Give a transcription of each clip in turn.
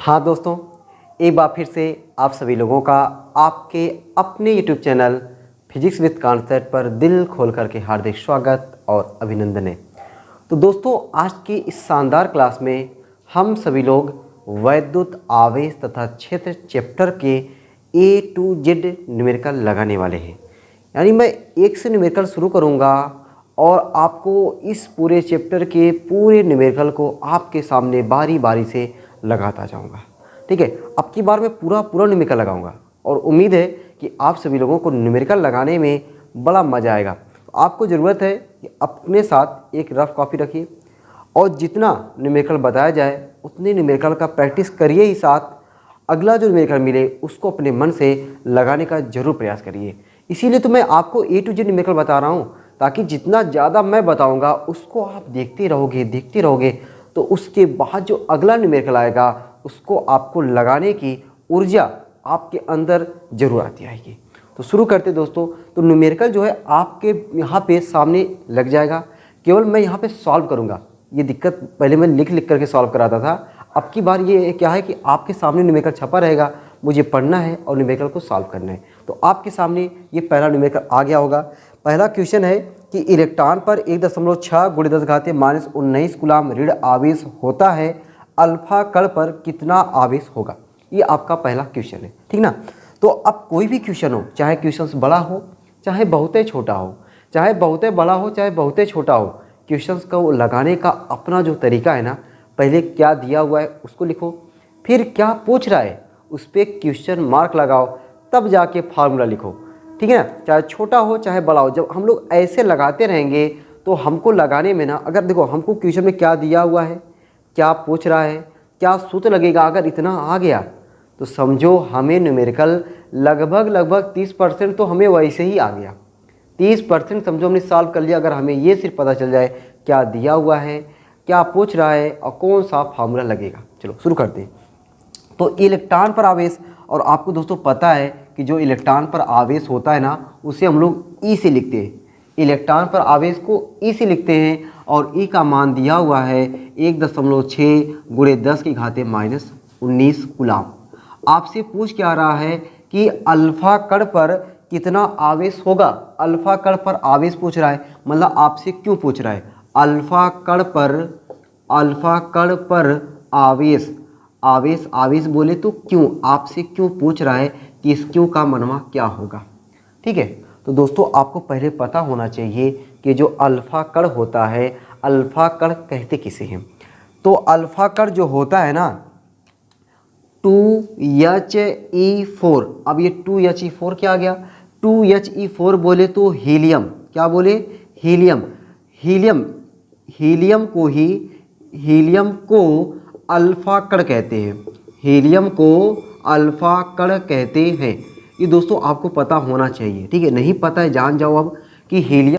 हाँ दोस्तों, एक बार फिर से आप सभी लोगों का आपके अपने YouTube channel physics with concept पर दिल खोल करके हार्दिक स्वागत और अभिनंदन है। तो दोस्तों, आज की इस शानदार क्लास में हम सभी लोग वैद्युत आवेश तथा क्षेत्र चैप्टर के A to Z न्यूमेरिकल लगाने वाले हैं। यानी मैं एक से न्यूमेरिकल शुरू करूँगा और आपको इस पूरे चैप्टर के पूरे न्यूमेरिकल को आपके सामने बारी बारी से लगाता जाऊंगा। ठीक है, अब की बार मैं पूरा न्यूमेरिकल लगाऊंगा और उम्मीद है कि आप सभी लोगों को न्यूमेरिकल लगाने में बड़ा मज़ा आएगा। तो आपको ज़रूरत है कि अपने साथ एक रफ कॉपी रखिए और जितना न्यूमेरिकल बताया जाए उतने न्यूमेरिकल का प्रैक्टिस करिए ही साथ अगला जो न्यूमेरिकल मिले उसको अपने मन से लगाने का ज़रूर प्रयास करिए। इसीलिए तो मैं आपको A to Z न्यूमेरिकल बता रहा हूँ, ताकि जितना ज़्यादा मैं बताऊँगा उसको आप देखते रहोगे तो उसके बाद जो अगला न्यूमेरिकल आएगा उसको आपको लगाने की ऊर्जा आपके अंदर जरूर आती आएगी। तो शुरू करते दोस्तों। तो न्यूमेरिकल जो है आपके यहाँ पे सामने लग जाएगा, केवल मैं यहाँ पे सॉल्व करूँगा। ये दिक्कत पहले मैं लिख करके सॉल्व कराता था, अब की बार ये क्या है कि आपके सामने न्यूमेरिकल छपा रहेगा, मुझे पढ़ना है और न्यूमेरिकल को सॉल्व करना है। तो आपके सामने ये पहला न्यूमेरिकल आ गया होगा। पहला क्वेश्चन है कि इलेक्ट्रॉन पर 1.6 × 10⁻19 कूलम्ब ऋण आवेश होता है, अल्फा कण पर कितना आवेश होगा? ये आपका पहला क्वेश्चन है, ठीक ना। तो अब कोई भी क्वेश्चन हो, चाहे क्वेश्चन बड़ा हो चाहे बहुत छोटा हो, चाहे बहुत बड़ा हो चाहे बहुत छोटा हो, क्वेश्चन को लगाने का अपना जो तरीका है ना, पहले क्या दिया हुआ है उसको लिखो, फिर क्या पूछ रहा है उस पर क्वेश्चन मार्क लगाओ, तब जाके फार्मूला लिखो, ठीक है ना। चाहे छोटा हो चाहे बड़ा हो, जब हम लोग ऐसे लगाते रहेंगे तो हमको लगाने में ना, अगर देखो हमको क्वेश्चन में क्या दिया हुआ है, क्या पूछ रहा है, क्या सूत्र लगेगा, अगर इतना आ गया तो समझो हमें न्यूमेरिकल लगभग 30% तो हमें वैसे ही आ गया। 30% समझो हमने सॉल्व कर लिया, अगर हमें ये सिर्फ पता चल जाए क्या दिया हुआ है, क्या पूछ रहा है और कौन सा फार्मूला लगेगा। चलो शुरू करते हैं। तो इलेक्ट्रॉन पर आवेश, और आपको दोस्तों पता है कि जो इलेक्ट्रॉन पर आवेश होता है ना, उसे हम लोग ई से लिखते हैं। इलेक्ट्रॉन पर आवेश को ई से लिखते हैं और ई का मान दिया हुआ है 1.6 × 10⁻19 कूलम्ब। आपसे पूछ क्या रहा है कि अल्फा कण पर कितना आवेश होगा। अल्फा कण पर आवेश पूछ रहा है, मतलब आपसे क्यों पूछ रहा है, अल्फा कण पर आवेश बोले तो क्यों, आपसे क्यों पूछ रहा है कि इस क्यों का मनवा क्या होगा। ठीक है, तो दोस्तों आपको पहले पता होना चाहिए कि जो अल्फा कण होता है, अल्फा कण कहते किसे हैं। तो अल्फा कण जो होता है ना 2He4, अब ये 2He4 क्या आ गया, 2He4 बोले तो हीलियम, क्या बोले, हीलियम को अल्फा कण कहते हैं, हीलियम को अल्फा कण कहते हैं। ये दोस्तों आपको पता होना चाहिए, ठीक है। नहीं पता है जान जाओ अब कि हीलियम,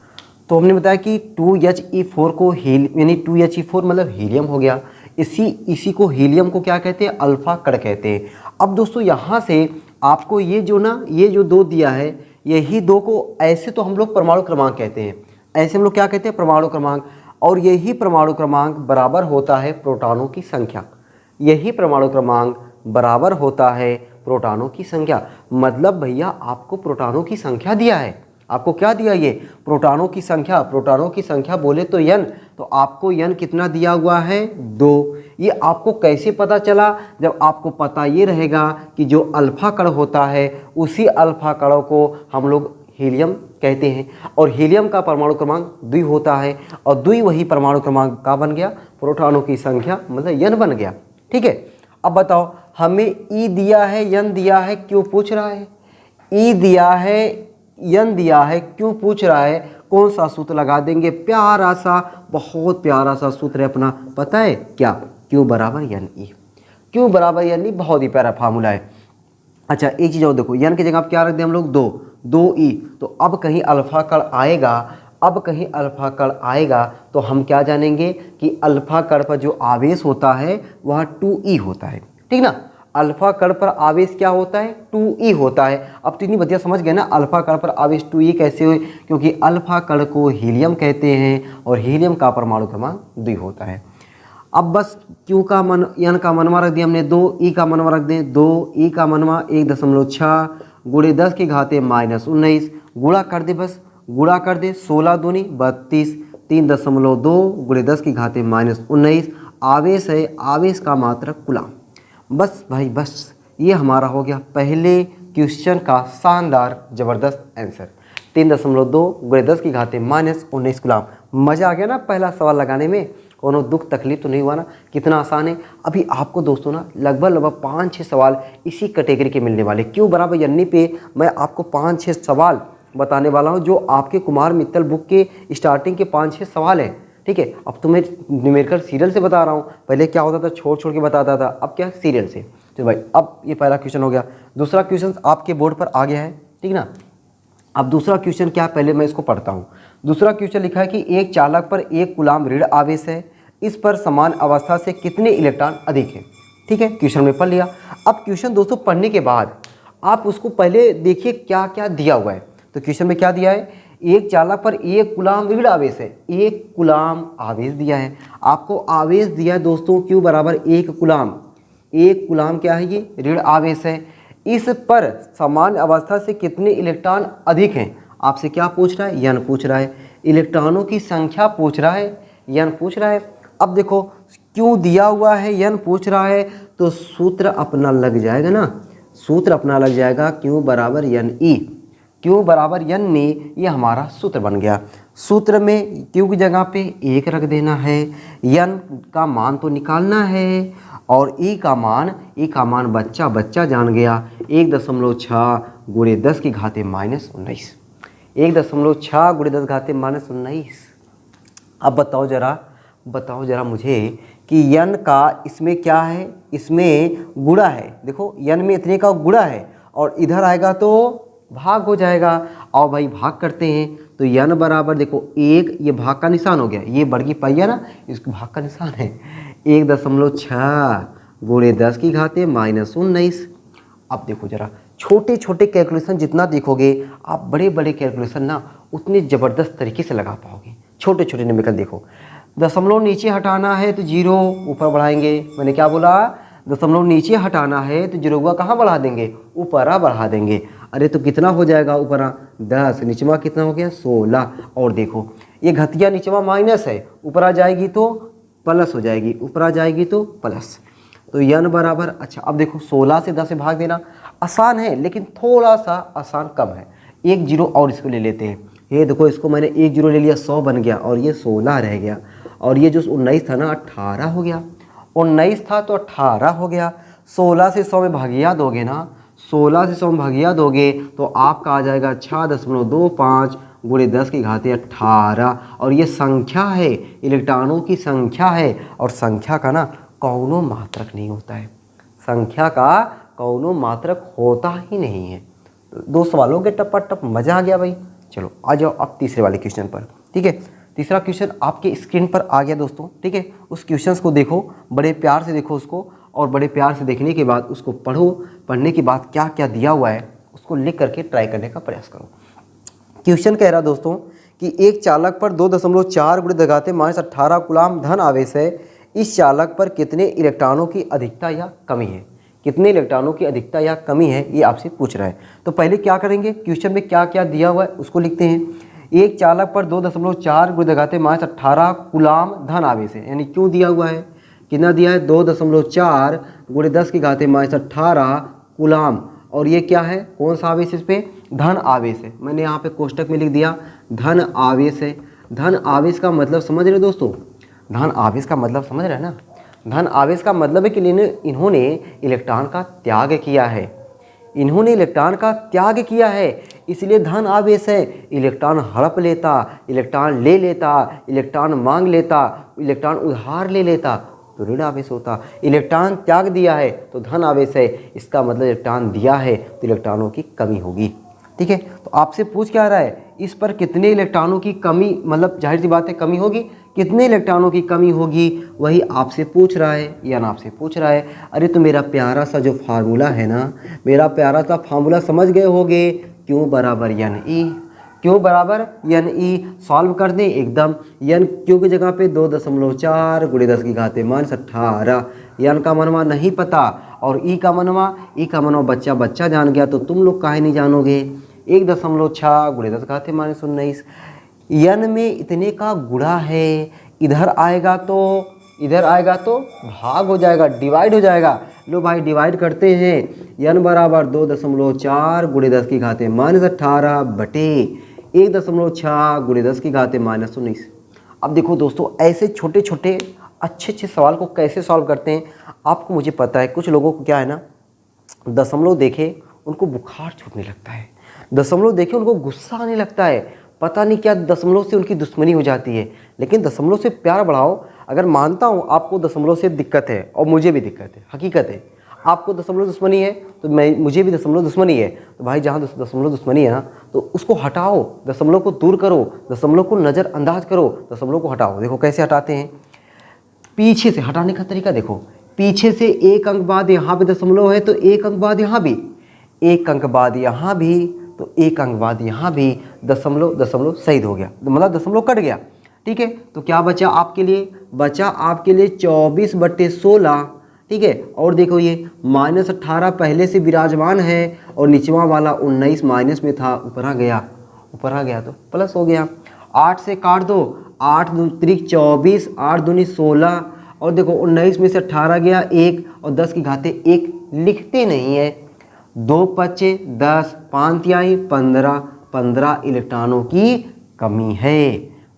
तो हमने बताया कि 2He4 को यानी 2He4 मतलब हीलियम हो गया, इसी को हीलियम को क्या कहते हैं, अल्फा कण कहते हैं। अब दोस्तों यहाँ से आपको ये जो दो दिया है, यही दो को ऐसे तो हम लोग परमाणु क्रमांक कहते हैं, ऐसे हम लोग क्या कहते हैं, परमाणु क्रमांक। और यही परमाणु क्रमांक बराबर होता है प्रोटॉनों की संख्या, यही परमाणु क्रमांक बराबर होता है प्रोटॉनों की संख्या। मतलब भैया आपको प्रोटॉनों की संख्या दिया है, आपको क्या दिया, ये प्रोटॉनों की संख्या बोले तो n, तो आपको n कितना दिया हुआ है, 2। ये आपको कैसे पता चला, जब आपको पता ये रहेगा कि जो अल्फा कण होता है उसी अल्फा कणों को हम लोग हीलियम कहते हैं, और हीलियम का परमाणु क्रमांक 2 होता है, और 2 वही परमाणु क्रमांक का बन गया, प्रोटॉनों की संख्या मतलब n बन गया। ठीक है, अब बताओ हमें E दिया है, n दिया है, क्यों पूछ रहा है, E दिया है, n दिया है, क्यों पूछ रहा है, कौन सा सूत्र लगा देंगे, प्यारा सा, बहुत प्यारा सा सूत्र है अपना, पता है क्या, Q बराबर NE, Q बराबर NE, बहुत ही प्यारा फार्मूला है। अच्छा एक चीज़ और देखो, n की जगह आप क्या रख दें हम लोग, 2E, तो अब कहीं अल्फा कण आएगा तो हम क्या जानेंगे कि अल्फा कण पर जो आवेश होता है वह 2E होता है, ठीक ना। अल्फा कण पर आवेश क्या होता है, 2E होता है। अब तीन बतिया समझ गए ना, अल्फा कण पर आवेश 2E कैसे हुए, क्योंकि अल्फा कण को हीलियम कहते हैं और हीलियम का परमाणु क्रमांक 2 होता है। अब बस क्यू का मन एन का मनवा रख दिया हमने 2, ई का मनवा रख दें 2, ई का मनवा 1.6 गुणे 10 की घाते -19, गुणा कर दे, बस गुणा कर दे, 16 दूनी 32, 3.2 गुणे 10 की घाते -19, आवेश है, आवेश का मात्रक कूलाम। बस भाई बस, ये हमारा हो गया पहले क्वेश्चन का शानदार ज़बरदस्त आंसर। 3.2 गुणे 10 की घाते -19 कूलाम। मज़ा आ गया ना पहला सवाल लगाने में, कोनो दुख तकलीफ तो नहीं हुआ ना, कितना आसान है। अभी आपको दोस्तों ना लगभग 5-6 सवाल इसी कैटेगरी के मिलने वाले। क्यों बराबर यानी पे मैं आपको 5-6 सवाल बताने वाला हूँ जो आपके कुमार मित्तल बुक के स्टार्टिंग के 5-6 सवाल हैं, ठीक है। अब तो मैं न्यूमेरिकल सीरियल से बता रहा हूँ, पहले क्या होता था छोड़ छोड़ के बताता था, अब क्या सीरियल से। तो भाई अब ये पहला क्वेश्चन हो गया। दूसरा क्वेश्चन आपके बोर्ड पर आ गया है, ठीक ना। अब दूसरा क्वेश्चन क्या है, पहले मैं इसको पढ़ता हूँ। दूसरा क्वेश्चन लिखा है कि एक चालक पर 1 कूलाम ऋण आवेश है, इस पर समान अवस्था से कितने इलेक्ट्रॉन अधिक हैं, ठीक है। क्वेश्चन में पढ़ लिया। अब क्वेश्चन दोस्तों पढ़ने के बाद आप उसको पहले देखिए क्या क्या दिया हुआ है। तो क्वेश्चन में क्या दिया है, एक चालक पर 1 कूलाम ऋण आवेश है, 1 कूलाम आवेश दिया है। आपको आवेश दिया है दोस्तों Q बराबर 1 कूलाम। 1 कूलाम क्या है, ये ऋण आवेश है। इस पर समान अवस्था से कितने इलेक्ट्रॉन अधिक हैं, आपसे क्या पूछ रहा है, यन पूछ रहा है। इलेक्ट्रॉनों की संख्या पूछ रहा है, यन पूछ रहा है। अब देखो क्यों दिया हुआ है, यन पूछ रहा है, तो सूत्र अपना लग जाएगा ना, सूत्र अपना लग जाएगा Q बराबर यन ई। Q बराबर यन ई, ये हमारा सूत्र बन गया। सूत्र में Q की जगह पे 1 रख देना है, यन का मान तो निकालना है, और ई का मान बच्चा बच्चा जान गया 1.6 गुणे 10 की घाते -19, 1.6 गुणे 10 घाते -19। अब बताओ जरा मुझे कि यन का इसमें क्या है, इसमें गुणा है। देखो यन में इतने का गुणा है और इधर आएगा तो भाग हो जाएगा। और भाई भाग करते हैं तो यन बराबर देखो 1, ये भाग का निशान हो गया, ये बढ़ की पाइया ना, इसको भाग का निशान है 1.6 गुणे 10 की घाते -19। अब देखो जरा छोटे छोटे कैलकुलेशन जितना देखोगे आप, बड़े बड़े कैलकुलेशन ना उतने ज़बरदस्त तरीके से लगा पाओगे। छोटे छोटे न्यूमेरिकल देखो, दशमलव नीचे हटाना है तो 0 ऊपर बढ़ाएंगे। मैंने क्या बोला, दशमलव नीचे हटाना है तो 0 कहाँ बढ़ा देंगे, ऊपरा बढ़ा देंगे। अरे तो कितना हो जाएगा ऊपरा 10, नीचवा कितना हो गया 16। और देखो ये घटिया नीचवा माइनस है, ऊपरा जाएगी तो प्लस हो जाएगी, ऊपरा जाएगी तो प्लस। तो यन बराबर, अच्छा अब देखो 16 से 10 से भाग देना आसान है, लेकिन थोड़ा सा आसान कम है। 1 0 और इसको ले लेते हैं। ये देखो इसको मैंने 1 0 ले लिया, 100 बन गया, और ये 16 रह गया, और ये जो 19 था ना 18 हो गया। 19 था तो 18 हो गया। 16 से 100 में भागिया दोगे ना, 16 से 100 में भागिया दोगे तो आपका आ जाएगा 6.25 गुणे 10 की घाते 18। और ये संख्या है, इलेक्ट्रॉनों की संख्या है, और संख्या का ना कौनो मात्रक नहीं होता है, संख्या का कौनो मात्रक होता ही नहीं है। तो 2 सवालों के टप्पा टप मज़ा आ गया भाई। चलो आ जाओ अब तीसरे वाले क्वेश्चन पर, ठीक है। तीसरा क्वेश्चन आपके स्क्रीन पर आ गया दोस्तों, ठीक है। उस क्वेश्चन को देखो, बड़े प्यार से देखो उसको, और बड़े प्यार से देखने के बाद उसको पढ़ो। पढ़ने के बाद क्या क्या दिया हुआ है उसको लिख करके ट्राई करने का प्रयास करो। क्वेश्चन कह रहा दोस्तों कि एक चालक पर 2.4 गुणे 10 घाते -18 कूलाम धन आवेश है, इस चालक पर कितने इलेक्ट्रॉनों की अधिकता या कमी है, कितने इलेक्ट्रॉनों की अधिकता या कमी है, ये आपसे पूछ रहा है। तो पहले क्या करेंगे, क्वेश्चन में क्या क्या दिया हुआ है उसको लिखते हैं। एक चालक पर 2.4 गुणे 10 घाते -18 कूलाम धन आवेश है, यानी क्यों दिया हुआ है, कितना दिया है 2.4 गुणे 10 की घाते -18 कूलाम, और ये क्या है, कौन सा आवेश, इस पे धन आवेश है। मैंने यहाँ पे कोष्टक में लिख दिया धन आवेश है। धन आवेश का मतलब समझ रहे दोस्तों, धन आवेश का मतलब समझ रहे हैं ना। धन आवेश का मतलब है कि इन्होंने इलेक्ट्रॉन का त्याग किया है, इन्होंने इलेक्ट्रॉन का त्याग किया है, इसलिए धन आवेश है। इलेक्ट्रॉन हड़प लेता, इलेक्ट्रॉन ले लेता, इलेक्ट्रॉन मांग लेता, इलेक्ट्रॉन उधार ले लेता तो ऋण आवेश होता। इलेक्ट्रॉन त्याग दिया है तो धन आवेश है, इसका मतलब इलेक्ट्रॉन दिया है तो इलेक्ट्रॉनों की कमी होगी, ठीक है। तो आपसे पूछ क्या रहा है, इस पर कितने इलेक्ट्रॉनों की कमी, मतलब जाहिर सी बात है कमी होगी, कितने इलेक्ट्रॉनों की कमी होगी वही आपसे पूछ रहा है या ना आपसे पूछ रहा है। अरे तो मेरा प्यारा सा जो फार्मूला है ना, मेरा प्यारा सा फार्मूला समझ गए होगे, क्यों बराबर यन ई। क्यू बराबर यन ई, सॉल्व कर दें एकदम। यन क्यू की जगह पे 2.4 गुणे 10 की घात -18। यन का मनवा नहीं पता और ई का मनवा बच्चा बच्चा जान गया, तो तुम लोग काहे नहीं जानोगे। 1.6 गुणे 10 घात -19। यन में इतने का गुणा है, इधर आएगा तो भाग हो जाएगा, डिवाइड हो जाएगा। लो भाई डिवाइड करते हैं। यन बराबर 2.4 गुणे 10 की घात -18 बटे 1.6 गुणे 10 की घात -19। अब देखो दोस्तों, ऐसे छोटे छोटे अच्छे सवाल को कैसे सॉल्व करते हैं आपको मुझे पता है। कुछ लोगों को क्या है ना, दशमलव देखे उनको बुखार छूटने लगता है, दशमलव देखे उनको गुस्सा आने लगता है, पता नहीं क्या दशमलव से उनकी दुश्मनी हो जाती है। लेकिन दशमलव से प्यार बढ़ाओ। अगर मानता हूँ आपको दशमलव से दिक्कत है और मुझे भी दिक्कत है, हकीकत है, आपको दशमलव दुश्मनी है तो मुझे भी दशमलव दुश्मनी है, तो भाई जहाँ दशमलव दुश्मनी है ना तो उसको हटाओ, दशमलव को दूर करो, दशमलव को नज़रअंदाज करो, दशमलव को हटाओ। देखो कैसे हटाते हैं, पीछे से हटाने का तरीका देखो। पीछे से एक अंक बाद यहाँ पे दशमलव है तो एक अंक बाद यहाँ भी, एक अंक बाद यहाँ भी, तो एक अंक बाद यहाँ भी, दशमलव शहीद हो गया, मतलब दशमलव कट गया। ठीक है, तो क्या बचा आपके लिए, 24/16। ठीक है, और देखो ये -18 पहले से विराजमान है और निचवा वाला 19 माइनस में था, ऊपर आ गया तो प्लस हो गया। 8 से काट दो, 8 दूनी 24, 8 दूनी 16, और देखो 19 में से 18 गया 1 और 10 की घाते 1 लिखते नहीं है। 2 पच्चे 10, 5 तिहाई 15, 15 इलेक्ट्रॉनों की कमी है,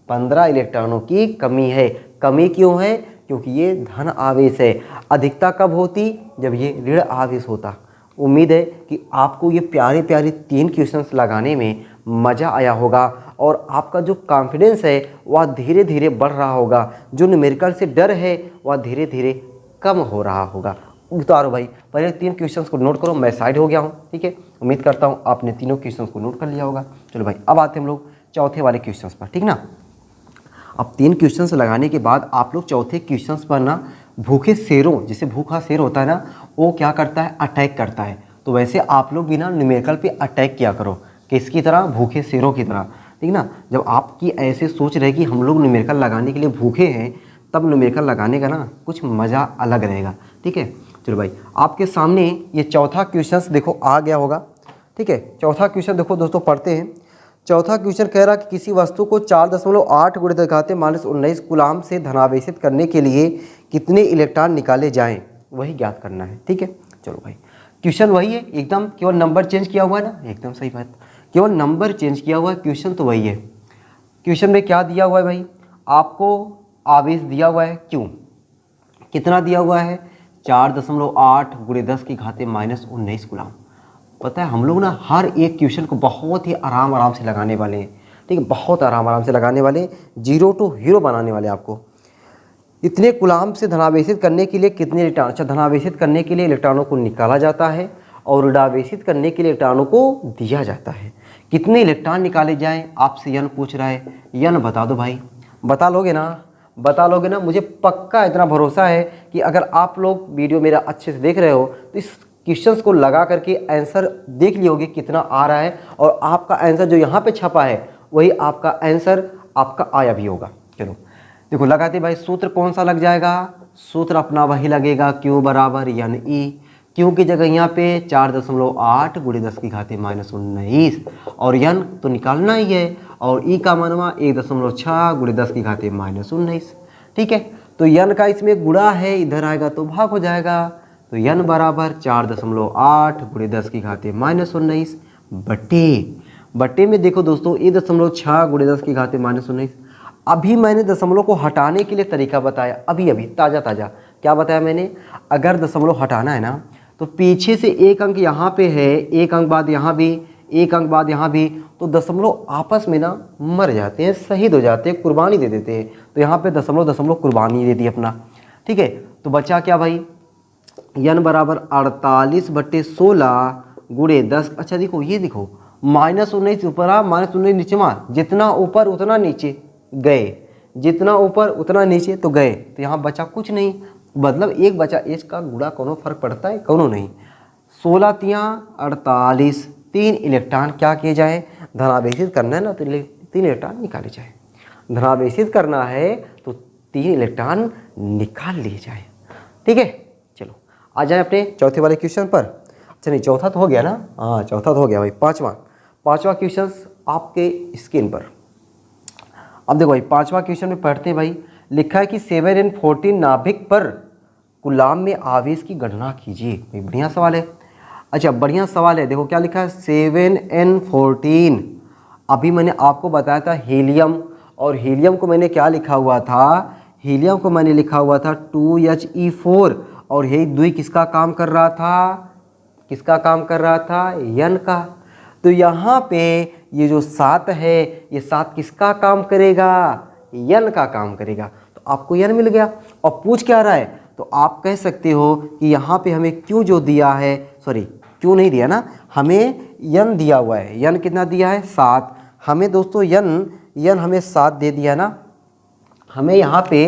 15 इलेक्ट्रॉनों की कमी है। कमी क्यों है, क्योंकि ये धन आवेश है। अधिकता कब होती, जब ये ऋण आवेश होता। उम्मीद है कि आपको ये प्यारे प्यारे 3 क्वेश्चंस लगाने में मज़ा आया होगा और आपका जो कॉन्फिडेंस है वह धीरे धीरे बढ़ रहा होगा, जो न्यूमेरिकल से डर है वह धीरे धीरे कम हो रहा होगा। उतारो भाई, पहले 3 क्वेश्चंस को नोट करो, मैं साइड हो गया हूँ। ठीक है, उम्मीद करता हूँ आपने तीनों क्वेश्चंस को नोट कर लिया होगा। चलो भाई, अब आते हैं हम लोग चौथे वाले क्वेश्चंस पर। ठीक ना, अब 3 क्वेश्चंस लगाने के बाद आप लोग चौथे क्वेश्चंस पर ना भूखे शेरों, जैसे भूखा शेर होता है ना, वो क्या करता है, अटैक करता है। तो वैसे आप लोग भी ना न्यूमेरिकल पे अटैक किया करो, किसकी तरह, भूखे शेरों की तरह। ठीक ना, जब आपकी ऐसे सोच रहे कि हम लोग न्यूमेरिकल लगाने के लिए भूखे हैं, तब न्यूमेरिकल लगाने का ना कुछ मज़ा अलग रहेगा। ठीक है, चलो भाई, आपके सामने ये चौथा क्वेश्चन देखो आ गया होगा। ठीक है, चौथा क्वेश्चन देखो दोस्तों, पढ़ते हैं। चौथा क्वेश्चन कह रहा कि किसी वस्तु को 4.8 गुणे 10 घाते -19 कूलाम से धनावेशित करने के लिए कितने इलेक्ट्रॉन निकाले जाएं, वही ज्ञात करना है। ठीक है, चलो भाई, क्वेश्चन वही है एकदम, केवल नंबर चेंज किया हुआ है ना, एकदम सही बात, केवल नंबर चेंज किया हुआ है, क्वेश्चन तो वही है। क्वेश्चन में क्या दिया हुआ है भाई, आपको आवेश दिया हुआ है, क्यों, कितना दिया हुआ है, 4.8 गुणे 10 की घाते -19 कूलाम। पता है हम लोग ना हर एक क्वेश्चन को बहुत ही आराम से लगाने वाले हैं। ठीक है, बहुत आराम से लगाने वाले, 0 to हीरो बनाने वाले आपको। इतने कूलाम से धनावेशित करने के लिए कितने इलेक्ट्रॉन, अच्छा धनावेशित करने के लिए इलेक्ट्रॉनों को निकाला जाता है और ऋणावेशित करने के लिए इलेक्ट्रॉनों को दिया जाता है। कितने इलेक्ट्रॉन निकाले जाएं, आपसे यन पूछ रहा है, यन बता दो भाई, बता लोगे ना, मुझे पक्का इतना भरोसा है कि अगर आप लोग वीडियो मेरा अच्छे से देख रहे हो तो इस क्वेश्चंस को लगा करके आंसर देख लियोगे कितना आ रहा है, और आपका आंसर जो यहाँ पे छपा है वही आपका आंसर आपका आया भी होगा। चलो देखो लगाते भाई, सूत्र कौन सा लग जाएगा, सूत्र अपना वही लगेगा, क्यू बराबर यन ई। क्यू की जगह यहाँ पे 4.8 गुणे 10 की घाते -19 और यन तो निकालना ही है, और ई का मानवा 1.6 गुणे 10 की घाते -19। ठीक है, तो यन का इसमें गुणा है, इधर आएगा तो भाग हो जाएगा, तो यन बराबर 4.8 गुणे 10 की घाते -19 बटे में देखो दोस्तों 1.6 गुणे 10 की घाते -19। अभी मैंने दशमलव को हटाने के लिए तरीका बताया, अभी ताज़ा क्या बताया मैंने, अगर दशमलव हटाना है ना तो पीछे से एक अंक यहाँ पे है, एक अंक बाद यहाँ भी, एक अंक बाद यहाँ भी, तो दशमलव आपस में ना मर जाते हैं, शहीद हो जाते हैं, कुर्बानी दे देते हैं। तो यहाँ पे दशमलव कुर्बानी दे दी अपना। ठीक है, तो बचा क्या भाई, यन बराबर 48/16 गुणे 10। अच्छा देखो, ये देखो -19 ऊपर आ, -19 नीचे मार, जितना ऊपर उतना नीचे गए, जितना ऊपर उतना नीचे तो गए, तो यहाँ बचा कुछ नहीं, मतलब एक बचा, इसका गुणा कोनो फर्क पड़ता है, कोनो नहीं। 16 तिया 48, 3 इलेक्ट्रॉन क्या किए जाए, धनावेशित करना है ना तो 3 इलेक्ट्रॉन निकाले जाए, धनावेशित करना है तो 3 इलेक्ट्रॉन निकाल लिए जाए। ठीक है, चलो आ जाए अपने चौथे वाले क्वेश्चन पर। अच्छा नहीं, चौथा तो हो गया ना, हाँ चौथा तो हो गया भाई। पांचवा क्वेश्चन आपके स्क्रीन पर। अब देखो भाई, पांचवा क्वेश्चन में पढ़ते हैं भाई। लिखा है कि 7n14 नाभिक पर कूलाम में आवेश की गणना कीजिए। भाई बढ़िया सवाल है। अच्छा बढ़िया सवाल है, देखो क्या लिखा है 7n14। अभी मैंने आपको बताया था हीलियम, और हीलियम को मैंने क्या लिखा हुआ था, हीलियम को मैंने लिखा हुआ था 2He4, और यही द्वि किसका काम कर रहा था, किसका काम कर रहा था, यन का। तो यहाँ पे ये जो 7 है, ये 7 किसका काम करेगा, यन का काम करेगा। तो आपको यन मिल गया। और पूछ क्या रहा है, तो आप कह सकते हो कि यहाँ पे हमें क्यों जो दिया है, सॉरी क्यों नहीं दिया ना, हमें यन दिया हुआ है। यन कितना दिया है, 7। हमें दोस्तों यन हमें 7 दे दिया ना, हमें यहाँ पे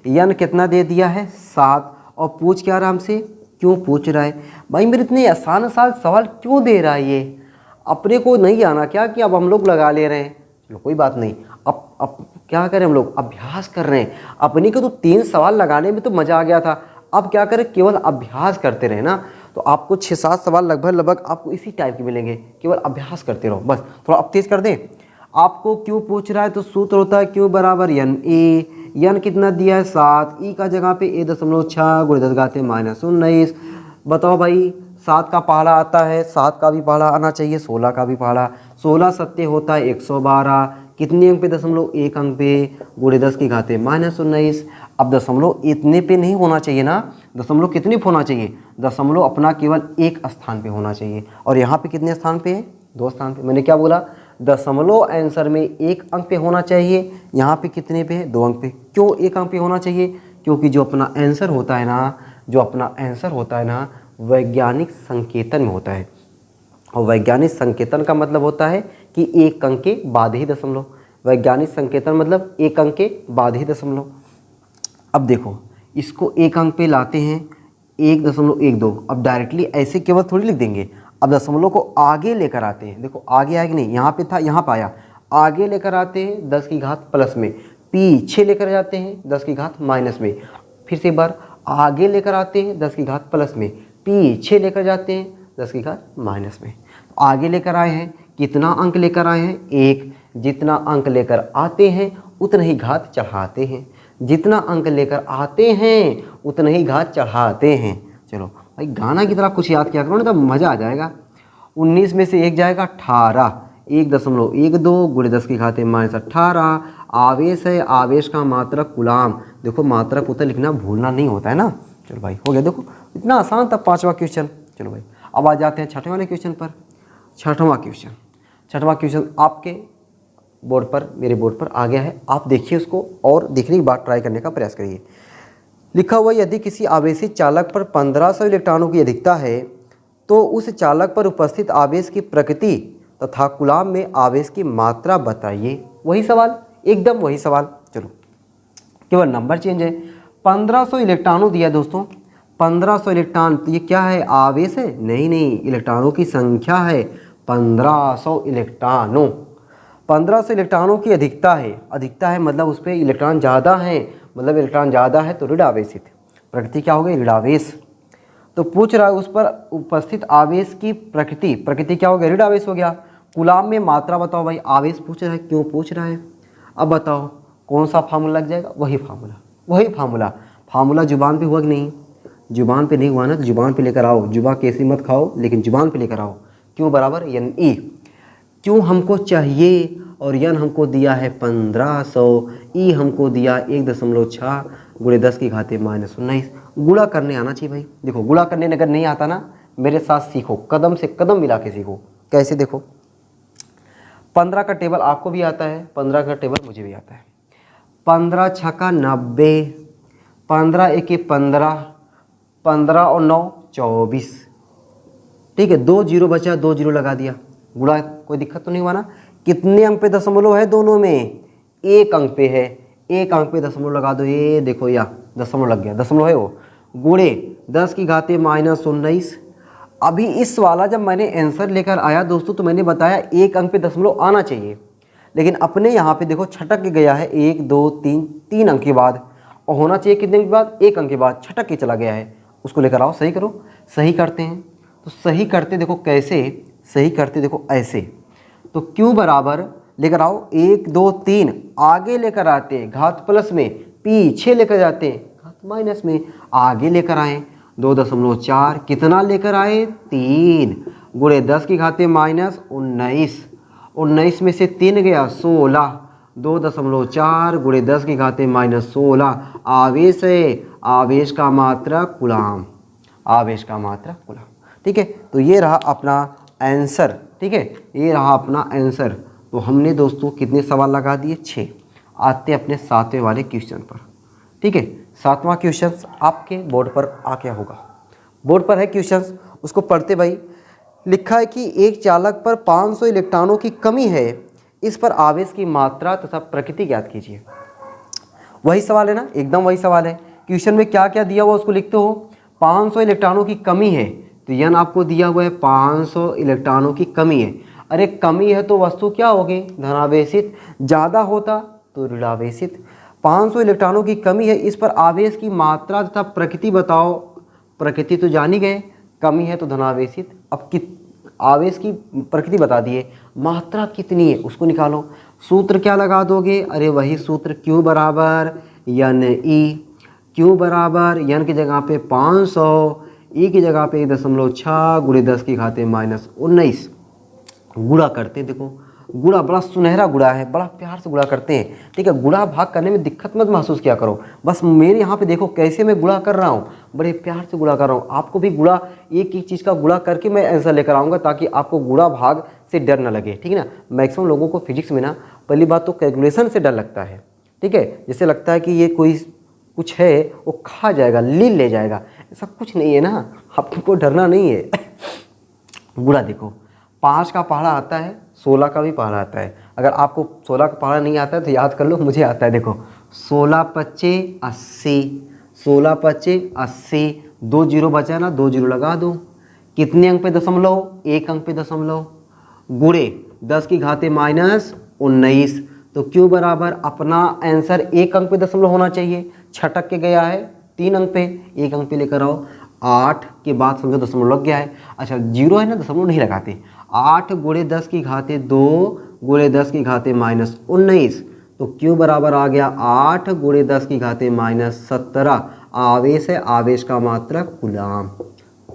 यन कितना दे दिया है, 7। और पूछ क्या रहा हमसे, क्यों पूछ रहा है भाई, मेरे इतने आसान सवाल क्यों दे रहा है ये, अपने को नहीं आना क्या कि अब हम लोग लगा ले रहे हैं। चलो कोई बात नहीं, अब क्या करें, हम लोग अभ्यास कर रहे हैं। अपने को तो 3 सवाल लगाने में तो मज़ा आ गया था, अब क्या करें, केवल अभ्यास करते रहे ना, तो आपको 6-7 सवाल लगभग आपको इसी टाइप के मिलेंगे। केवल अभ्यास करते रहो बस। थोड़ा अब तेज कर दें। आपको क्यों पूछ रहा है, तो सूत्र होता है क्यू बराबर यन ए। यन कितना दिया है, 7। ई का जगह पे 1.6 × 10⁻19। बताओ भाई, 7 का पहाड़ा आता है, 7 का भी पहाड़ा आना चाहिए, 16 का भी पहाड़ा। 16 सत्ते होता है 112। कितने अंक पे, 1 अंक पे, × 10⁻19। अब दशमलव इतने पे नहीं होना चाहिए ना, दशमलव कितने पे होना चाहिए, दशमलव अपना केवल 1 स्थान पे होना चाहिए। और यहाँ पे कितने स्थान पे है, 2 स्थान पे। मैंने क्या बोला, दशमलव आंसर में 1 अंक पे होना चाहिए, यहाँ पे कितने पे है, 2 अंक पे। क्यों 1 अंक पे होना चाहिए, क्योंकि जो अपना आंसर होता है ना, जो अपना आंसर होता है ना, वैज्ञानिक संकेतन में होता है। और वैज्ञानिक संकेतन का मतलब होता है कि 1 अंक के बाद ही दशमलव। वैज्ञानिक संकेतन मतलब 1 अंक के बाद ही दशमलव। अब देखो, इसको 1 अंक पे लाते हैं, 1.12। अब डायरेक्टली ऐसे केवल थोड़ी लिख देंगे, अब दशमलव को आगे लेकर आते हैं। देखो आगे आएगा नहीं, यहाँ पे था, यहाँ पे आया, आगे लेकर आते हैं 10 की घात प्लस में, पीछे लेकर जाते हैं 10 की घात माइनस में। फिर से एक बार, आगे लेकर आते हैं 10 की घात प्लस में, पीछे लेकर जाते हैं 10 की घात माइनस में। आगे लेकर आए हैं, कितना अंक लेकर आए हैं, 1। जितना अंक लेकर आते हैं उतना ही घात चढ़ाते हैं, जितना अंक लेकर आते हैं उतना ही घात चढ़ाते हैं। चलो भाई, गाना की तरह कुछ याद किया करो ना, तब मज़ा आ जाएगा। 19 में से 1 जाएगा 18, 1.12 × 10 की घात -18। आवेश है, आवेश का मात्रक कूलाम। देखो मात्रक उत्तर लिखना भूलना नहीं होता है ना। चलो भाई हो गया, देखो इतना आसान था 5वां क्वेश्चन। चलो भाई अब आ जाते हैं 6ठे वाले क्वेश्चन पर। 6वां क्वेश्चन आपके बोर्ड पर, मेरे बोर्ड पर आ गया है। आप देखिए उसको, और देखने के बाद ट्राई करने का प्रयास करिए। लिखा हुआ, यदि किसी आवेशित चालक पर 1500 इलेक्ट्रॉनों की अधिकता है तो उस चालक पर उपस्थित आवेश की प्रकृति तथा कूलाम में आवेश की मात्रा बताइए। वही सवाल, एकदम वही सवाल। चलो केवल नंबर चेंज है। 1500 इलेक्ट्रॉनों दिया दोस्तों, 1500 इलेक्ट्रॉन, तो ये क्या है, आवेश है? नहीं, इलेक्ट्रॉनों की संख्या है 1500 इलेक्ट्रॉनों। 1500 इलेक्ट्रॉनों की अधिकता है मतलब उस पर इलेक्ट्रॉन ज़्यादा है, मतलब इलेक्ट्रॉन ज़्यादा है तो ऋण आवेशित। प्रकृति क्या हो गई, ऋणावेश। तो पूछ रहा है उस पर उपस्थित आवेश की प्रकृति क्या हो गया, ऋण आवेश हो गया। कूलाम में मात्रा बताओ भाई, आवेश पूछ रहा है, क्यों पूछ रहा है। अब बताओ कौन सा फार्मूला लग जाएगा, वही फार्मूला जुबान पे हुआ कि नहीं, जुबान पे नहीं हुआ ना, तो जुबान पे लेकर आओ। जुबान कैसी मत खाओ, लेकिन जुबान पे लेकर आओ। क्यों बराबर यन ई, क्यों हमको चाहिए, और यन हमको दिया है 1500, ई हमको दिया 1.6 × 10 की घात -19। गुणा करने आना चाहिए भाई। देखो गुणा करने अगर नहीं आता ना, मेरे साथ सीखो, कदम से कदम मिला के सीखो। कैसे, देखो 15 का टेबल आपको भी आता है, 15 का टेबल मुझे भी आता है। 15 × 6 = 90, 15 × 1 = 15, 15 और 9 = 24। ठीक है, 2 0 बचा, 2 0 लगा दिया। गुणा कोई दिक्कत तो नहीं हुआ ना। कितने अंक पे दशमलव है दोनों में, 1 अंक पे है, 1 अंक पे दशमलव लगा दो। ये देखो, या दशमलव लग गया, दशमलव है वो। गुणे 10 की घात -19। अभी इस वाला जब मैंने आंसर लेकर आया दोस्तों, तो मैंने बताया 1 अंक पे दशमलव आना चाहिए, लेकिन अपने यहाँ पे देखो छटक के गया है 1 2 3 3 अंक के बाद, और होना चाहिए कितने के बाद, 1 अंक के बाद, छटक के चला गया है। उसको लेकर आओ, सही करो। सही करते हैं, तो सही करते देखो कैसे, सही करते देखो ऐसे। तो क्यों बराबर लेकर आओ 1 2 3, आगे लेकर आते हैं घात प्लस में, पीछे लेकर जाते हैं घात माइनस में, आगे लेकर आए 2.4, कितना लेकर आए 3, गुणे 10 की घाते माइनस 19, 19 में से 3 गया 16, 2.4 गुणे 10 की घाते माइनस 16, आवेश है, आवेश का मात्रक कूलाम, आवेश का मात्रक कूलाम। ठीक है, तो ये रहा अपना आंसर। ठीक है, ये रहा अपना आंसर। तो हमने दोस्तों कितने सवाल लगा दिए, 6। आते अपने 7वें वाले क्वेश्चन पर। ठीक है, 7वां क्वेश्चन आपके बोर्ड पर आ क्या होगा, बोर्ड पर है क्वेश्चन, उसको पढ़ते भाई। लिखा है कि एक चालक पर 500 इलेक्ट्रॉनों की कमी है, इस पर आवेश की मात्रा तथा प्रकृति ज्ञात कीजिए। वही सवाल है ना, एकदम वही सवाल है। क्वेश्चन में क्या क्या दिया हुआ उसको लिखते हो। 500 इलेक्ट्रॉनों की कमी है, तो यन आपको दिया हुआ है 500 इलेक्ट्रॉनों की कमी है। अरे कमी है तो वस्तु क्या होगी, धनावेशित, ज़्यादा होता तो ऋणावेशित। 500 इलेक्ट्रॉनों की कमी है, इस पर आवेश की मात्रा तथा प्रकृति बताओ। प्रकृति तो जान ही गए, कमी है तो धनावेशित। अब आवेश की प्रकृति बता दिए, मात्रा कितनी है उसको निकालो। सूत्र क्या लगा दोगे, अरे वही सूत्र Q बराबर यन ई। Q बराबर यन की जगह पे 500, ई की जगह पे 1.6 गुणे 10 की घाते माइनस 19। गुणा करते हैं, देखो गुणा बड़ा सुनहरा गुणा है, बड़ा प्यार से गुणा करते हैं। ठीक है, गुणा भाग करने में दिक्कत मत महसूस किया करो। बस मेरे यहाँ पे देखो कैसे मैं गुणा कर रहा हूँ, बड़े प्यार से गुणा कर रहा हूँ। आपको भी गुणा, एक एक चीज़ का गुणा करके मैं आंसर लेकर आऊँगा, ताकि आपको गुणा भाग से डर ना लगे। ठीक है ना, मैक्सिमम लोगों को फिजिक्स में ना पहली बात तो कैलकुलेशन से डर लगता है। ठीक है, जैसे लगता है कि ये कोई कुछ है वो खा जाएगा, ले जाएगा, ऐसा कुछ नहीं है ना, आपको डरना नहीं है। गुणा देखो, 5 का पहाड़ा आता है, 16 का भी पहाड़ा आता है। अगर आपको 16 का पहाड़ा नहीं आता है तो याद कर लो, मुझे आता है। देखो 16 पच्चे 80, 16 पच्चे 80, 2 जीरो बचा ना, 2 जीरो लगा दो। कितने अंक पे दशमलव, 1 अंक पे दशमलव, गुणे 10 की घाते माइनस 19। तो क्यों बराबर अपना आंसर 1 अंक पे दशमलव होना चाहिए, छटक के गया है 3 अंक पे, 1 अंक पे लेकर आओ। 8 के बाद समझो दशमलव लग गया है। अच्छा जीरो है ना, दशमलव नहीं लगाते। 8 गुणे 10 की घाते 2 गुणे 10 की घाते माइनस 19। तो क्यों बराबर आ गया 8 गुणे 10 की घाते माइनस 17। आवेश है, आवेश का मात्रक कूलाम।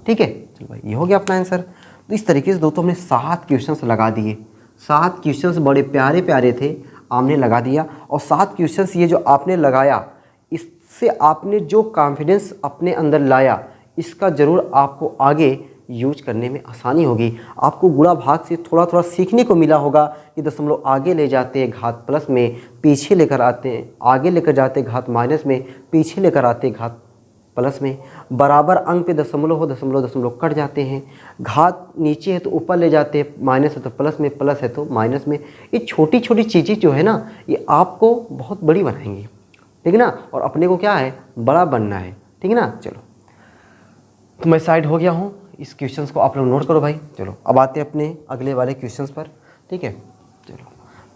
ठीक है, चलो भाई ये हो गया अपना आंसर। तो इस तरीके से दोस्तों हमने 7 क्वेश्चंस लगा दिए। 7 क्वेश्चंस बड़े प्यारे प्यारे थे, आपने लगा दिया। और 7 क्वेश्चंस ये जो आपने लगाया, इससे आपने जो कॉन्फिडेंस अपने अंदर लाया, इसका ज़रूर आपको आगे यूज करने में आसानी होगी। आपको गुणा भाग से थोड़ा थोड़ा सीखने को मिला होगा कि दशमलव आगे ले जाते हैं घात प्लस में, पीछे लेकर आते हैं, आगे लेकर जाते हैं घात माइनस में, पीछे लेकर आते हैं घात प्लस में। बराबर अंक पे दशमलव हो, दशमलव दशमलव कट जाते हैं। घात नीचे है तो ऊपर ले जाते हैं, माइनस है तो प्लस में, प्लस है तो माइनस में। ये छोटी छोटी चीज़ें जो है ना, ये आपको बहुत बड़ी बनाएंगी। ठीक है ना, और अपने को क्या है, बड़ा बनना है। ठीक है ना, चलो तो मैं साइड हो गया हूँ। इस क्वेश्चंस को आप लोग नोट करो भाई। चलो अब आते हैं अपने अगले वाले क्वेश्चंस पर। ठीक है, चलो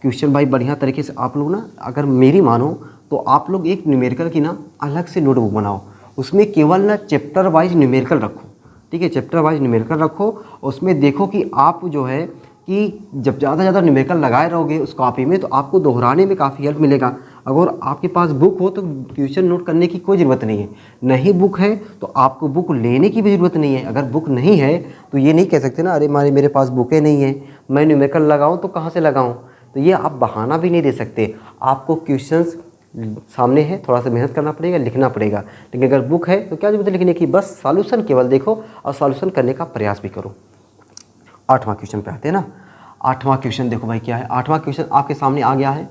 क्वेश्चन भाई बढ़िया तरीके से आप लोग ना, अगर मेरी मानो तो आप लोग एक न्यूमेरिकल की ना अलग से नोटबुक बनाओ, उसमें केवल ना चैप्टर वाइज न्यूमेरिकल रखो। ठीक है, चैप्टर वाइज न्यूमेरिकल रखो। उसमें देखो कि आप जो है कि जब ज़्यादा न्यूमेरिकल लगाए रहोगे उस कॉपी में, तो आपको दोहराने में काफ़ी हेल्प मिलेगा। अगर आपके पास बुक हो तो क्वेश्चन नोट करने की कोई ज़रूरत नहीं है। नहीं बुक है तो आपको बुक लेने की भी ज़रूरत नहीं है। अगर बुक नहीं है तो ये नहीं कह सकते ना, अरे मेरे पास बुकें नहीं है, मैं न्यूमेरिकल लगाऊँ तो कहाँ से लगाऊँ। तो ये आप बहाना भी नहीं दे सकते। आपको क्वेश्चंस सामने है, थोड़ा सा मेहनत करना पड़ेगा, लिखना पड़ेगा। लेकिन अगर बुक है तो क्या जरूरत है लिखने की, बस सॉल्यूशन केवल देखो और सॉल्यूशन करने का प्रयास भी करो। 8वां क्वेश्चन पे आते हैं ना। 8वां क्वेश्चन देखो भाई क्या है। 8वां क्वेश्चन आपके सामने आ गया है।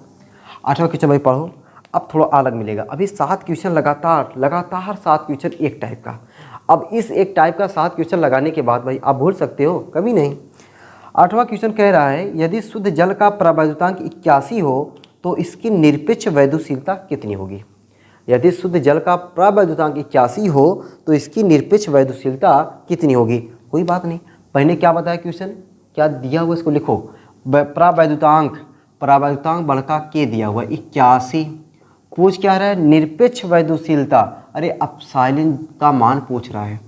8वां क्वेश्चन भाई पढ़ो। अब थोड़ा अलग मिलेगा। अभी 7 क्वेश्चन लगातार 7 क्वेश्चन एक टाइप का। अब इस एक टाइप का 7 क्वेश्चन लगाने के बाद भाई आप भूल सकते हो, कभी नहीं। 8वां क्वेश्चन कह रहा है, यदि शुद्ध जल का प्रवैधुतांक 81 हो तो इसकी निरपेक्ष वैद्युशीलता कितनी होगी। यदि शुद्ध जल का प्रवैधुतांक 81 हो तो इसकी निरपेक्ष वैद्युशीलता कितनी होगी। कोई बात नहीं। पहले क्या बताया क्वेश्चन, क्या दिया हुआ इसको लिखो। परावैद्युतांक बड़का के दिया हुआ 81। पूछ क्या रहा है, निरपेक्ष वैद्युशीलता। अरे एप्सिलॉन का मान पूछ रहा है,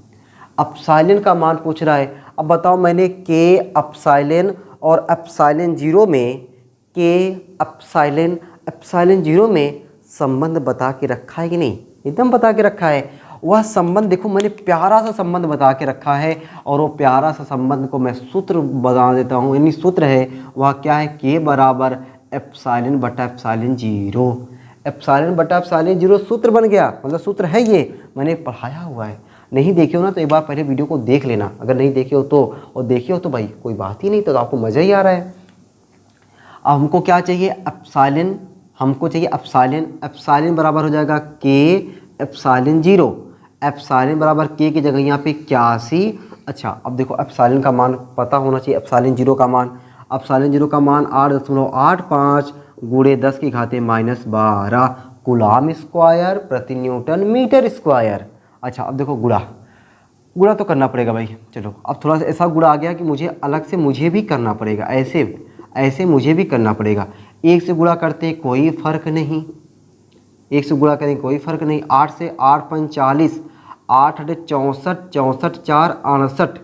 एप्सिलॉन का मान पूछ रहा है। अब बताओ, मैंने के एप्सिलॉन और एप्सिलॉन जीरो में, के एप्सिलॉन जीरो में संबंध बता के रखा है कि नहीं? एकदम बता के रखा है। वह संबंध देखो, मैंने प्यारा सा संबंध बता के रखा है, और वो प्यारा सा संबंध को मैं सूत्र बता देता हूँ। यानी सूत्र है वह क्या है, के बराबर एप्सिलॉन बटा एप्सिलॉन जीरो। एप्सिलॉन बटा एप्सिलॉन जीरो सूत्र बन गया, मतलब सूत्र है ये, मैंने पढ़ाया हुआ है। नहीं देखे हो ना तो एक बार पहले वीडियो को देख लेना, अगर नहीं देखे हो तो, और देखे हो तो भाई कोई बात ही नहीं, तो आपको मज़ा ही आ रहा है। अब हमको क्या चाहिए, एप्सिलॉन, हमको चाहिए एप्सिलॉन। एप्सिलॉन बराबर हो जाएगा के एप्सिलॉन जीरो। एप्सिलॉन बराबर के की जगह यहाँ पे 81। अच्छा अब देखो एप्सिलॉन का मान पता होना चाहिए, एप्सिलॉन जीरो का मान, एप्सिलॉन जीरो का मान 8.85 गुणे 10 की घाते -12 कूलम स्क्वायर प्रति न्यूटन मीटर स्क्वायर। अच्छा अब देखो गुणा तो करना पड़ेगा भाई। चलो अब थोड़ा सा ऐसा गुणा आ गया कि मुझे अलग से मुझे भी करना पड़ेगा, ऐसे मुझे भी करना पड़ेगा। एक से गुणा करते कोई फ़र्क नहीं, एक से गुणा करें कोई फ़र्क नहीं। 8 से 8 5 40, 8 8 64, 64 4 68,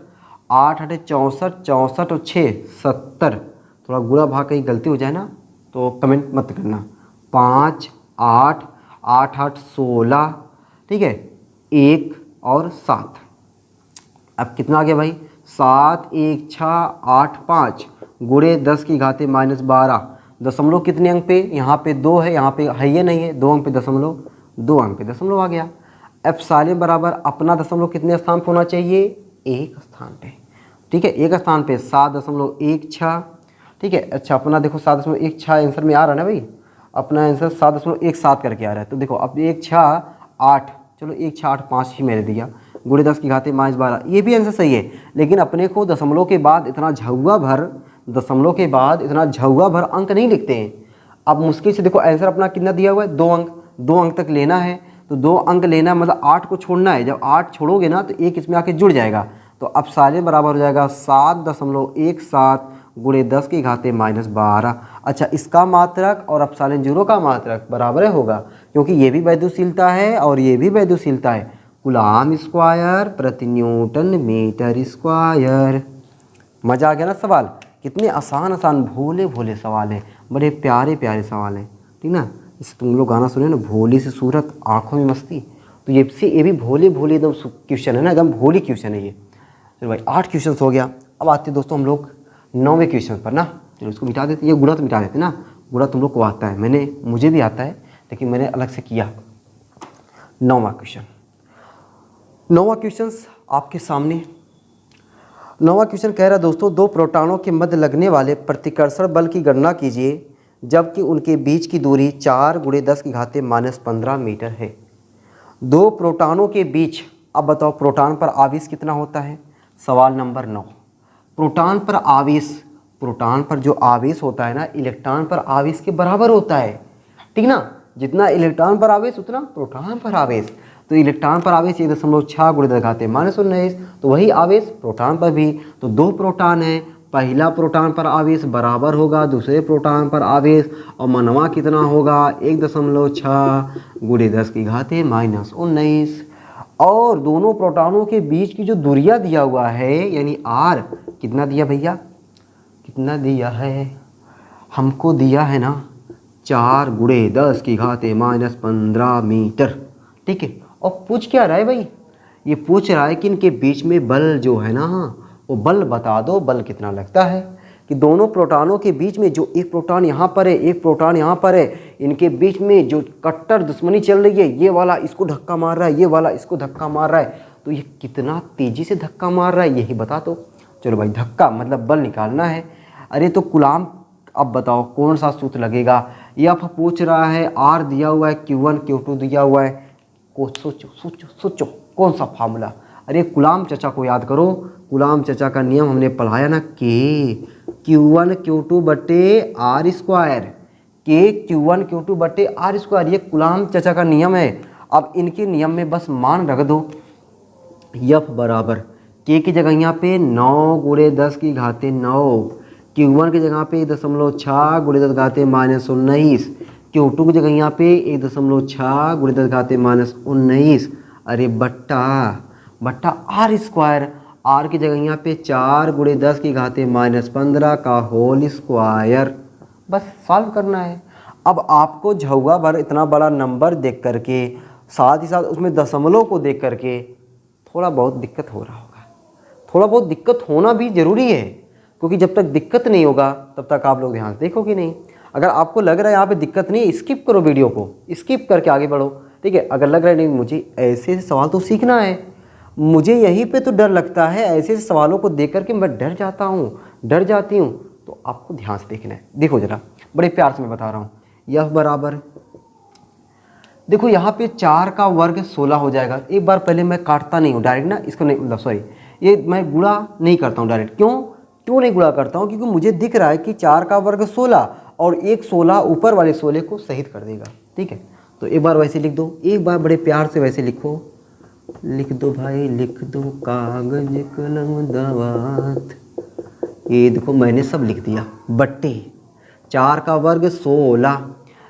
8 8 64, 64 और 6 70। थोड़ा गुणा भाग कहीं गलती हो जाए ना तो कमेंट मत करना। 5 8 8 8 16, ठीक है, 1 और 7। अब कितना आ गया भाई, 7 1 6 8 5 गुणे 10 की घाते -12। दशमलव कितने अंक पे, यहाँ पे 2 है, यहाँ पे है ये नहीं है, 2 अंक पे दशमलव, 2 अंक पे दशमलव आ गया। एप्सिलॉन बराबर अपना दशमलव कितने स्थान पे होना चाहिए, एक स्थान पे, ठीक है, एक स्थान पे 7.16, ठीक है। अच्छा अपना देखो 7.16 आंसर में आ रहा है ना भाई, अपना आंसर 7.17 करके आ रहा है। तो देखो अब 1 6 8, चलो 1 6 8 5 ही मैंने दिया, गुणे 10 की घाते -12, ये भी आंसर सही है। लेकिन अपने को दशमलव के बाद इतना झौवा भर, दशमलव के बाद इतना झौवा भर अंक नहीं लिखते हैं। अब मुश्किल से देखो आंसर अपना कितना दिया हुआ है, 2 अंक, 2 अंक तक लेना है, तो 2 अंक लेना मतलब 8 को छोड़ना है। जब 8 छोड़ोगे ना तो 1 इसमें आके जुड़ जाएगा, तो एप्सिलॉन बराबर हो जाएगा 7.17 गुणे 10 की घाते -12। अच्छा इसका मात्रक और एप्सिलॉन जीरो का मात्रक बराबर होगा, क्योंकि ये भी वैद्युशीलता है और ये भी वैद्युशीलता है। कूलम स्क्वायर प्रति न्यूटन मीटर स्क्वायर। मज़ा आ गया ना सवाल, कितने आसान आसान भोले भोले सवाल हैं, बड़े प्यारे प्यारे सवाल हैं, ठीक ना। जैसे तुम लोग गाना सुने ना, भोली सी सूरत आँखों में मस्ती, तो ये भी भोले भोले एकदम क्वेश्चन है ना, एकदम भोली क्वेश्चन है ये। चलो भाई 8 क्वेश्चन हो गया। अब आते दोस्तों हम लोग 9वें क्वेश्चन पर ना। चलो इसको मिटा देते, ये गुणा तो मिटा देते ना, गुणा तुम लोग को आता है, मुझे भी आता है, लेकिन मैंने अलग से किया। 9वां क्वेश्चन, 9वां क्वेश्चन आपके सामने। 9वां क्वेश्चन कह रहा है दोस्तों, 2 प्रोटॉनों के मध्य लगने वाले प्रतिकर्षण बल की गणना कीजिए जबकि उनके बीच की दूरी 4 गुणे 10 की घाते -15 मीटर है। 2 प्रोटॉनों के बीच, अब बताओ प्रोटॉन पर आवेश कितना होता है। सवाल नंबर 9, प्रोटॉन पर आवेश, प्रोटॉन पर जो आवेश होता है ना, इलेक्ट्रॉन पर आवेश के बराबर होता है, ठीक ना। जितना इलेक्ट्रॉन पर आवेश उतना प्रोटॉन पर आवेश। तो इलेक्ट्रॉन पर आवेश 1.6 गुणे 10 घाते -19, तो वही आवेश प्रोटॉन पर भी। तो 2 प्रोटॉन है, पहला प्रोटॉन पर आवेश बराबर होगा दूसरे प्रोटॉन पर आवेश, और मनवा कितना होगा 1.6 गुणे 10 की घाते -19। और दोनों प्रोटॉनों के बीच की जो दूरियां दिया हुआ है, यानी आर कितना दिया भैया, कितना दिया है, हमको दिया है ना 4 गुणे 10 की घाते -15 मीटर, ठीक है। और पूछ क्या रहा है भाई, ये पूछ रहा है कि इनके बीच में बल जो है ना, वो बल बता दो, बल कितना लगता है। कि दोनों प्रोटॉनों के बीच में जो एक प्रोटॉन यहाँ पर है, एक प्रोटॉन यहाँ पर है, इनके बीच में जो कट्टर दुश्मनी चल रही है, ये वाला इसको धक्का मार रहा है, ये वाला इसको धक्का मार रहा है, तो ये कितना तेज़ी से धक्का मार रहा है यही बता दो। चलो भाई धक्का मतलब बल निकालना है। अरे तो कूलम, अब बताओ कौन सा सूत्र लगेगा। एफ पूछ रहा है, आर दिया हुआ है, Q1 Q2 दिया हुआ है, को सोचो सोचो सोचो कौन सा फार्मूला। अरे कूलम चाचा को याद करो, कूलम चाचा का नियम हमने पढ़ाया ना, के Q1 Q2 बटे आर स्क्वायर, के Q1 Q2 बटे आर स्क्वायर, ये कूलम चाचा का नियम है। अब इनके नियम में बस मान रख दो, एफ बराबर के की जगह यहाँ पे 9 गुणे 10 की घाते 9, Q1 की जगह पे 1.6 गुणे 10 घाते -19, Q2 की जगह यहाँ पे 1.6 गुणे 10 घाते -19, अरे बट्टा आर स्क्वायर, आर की जगह यहाँ पे 4 गुणे 10 की घाते -15 का होल स्क्वायर। बस सॉल्व करना है। अब आपको झौगा भर इतना बड़ा नंबर देख करके, साथ ही साथ उसमें दशमलव को देख करके थोड़ा बहुत दिक्कत हो रहा होगा। थोड़ा बहुत दिक्कत होना भी ज़रूरी है, क्योंकि जब तक दिक्कत नहीं होगा तब तक आप लोग ध्यान से देखोगे नहीं। अगर आपको लग रहा है यहाँ पे दिक्कत नहीं, स्किप करो, वीडियो को स्किप करके आगे बढ़ो, ठीक है। अगर लग रहा है नहीं मुझे ऐसे सवाल तो सीखना है, मुझे यहीं पे तो डर लगता है, ऐसे सवालों को देख करके मैं डर जाता हूँ, डर जाती हूँ, तो आपको ध्यान से देखना है। देखो ज़रा, बड़े प्यार से मैं बता रहा हूँ। यह बराबर, देखो यहाँ पे 4 का वर्ग 16 हो जाएगा। एक बार पहले मैं काटता नहीं हूँ डायरेक्ट ना, इसको नहीं, मतलब सॉरी, ये मैं गुणा नहीं करता हूँ डायरेक्ट। क्यों नहीं गुणा करता हूँ? क्योंकि मुझे दिख रहा है कि 4 का वर्ग 16 और एक 16 ऊपर वाले 16 को सहित कर देगा, ठीक है। तो एक बार वैसे लिख दो, एक बार बड़े प्यार से वैसे लिखो, लिख दो भाई, लिख दो, कागज कलम दावत। ये देखो मैंने सब लिख दिया, बट्टे 4 का वर्ग 16,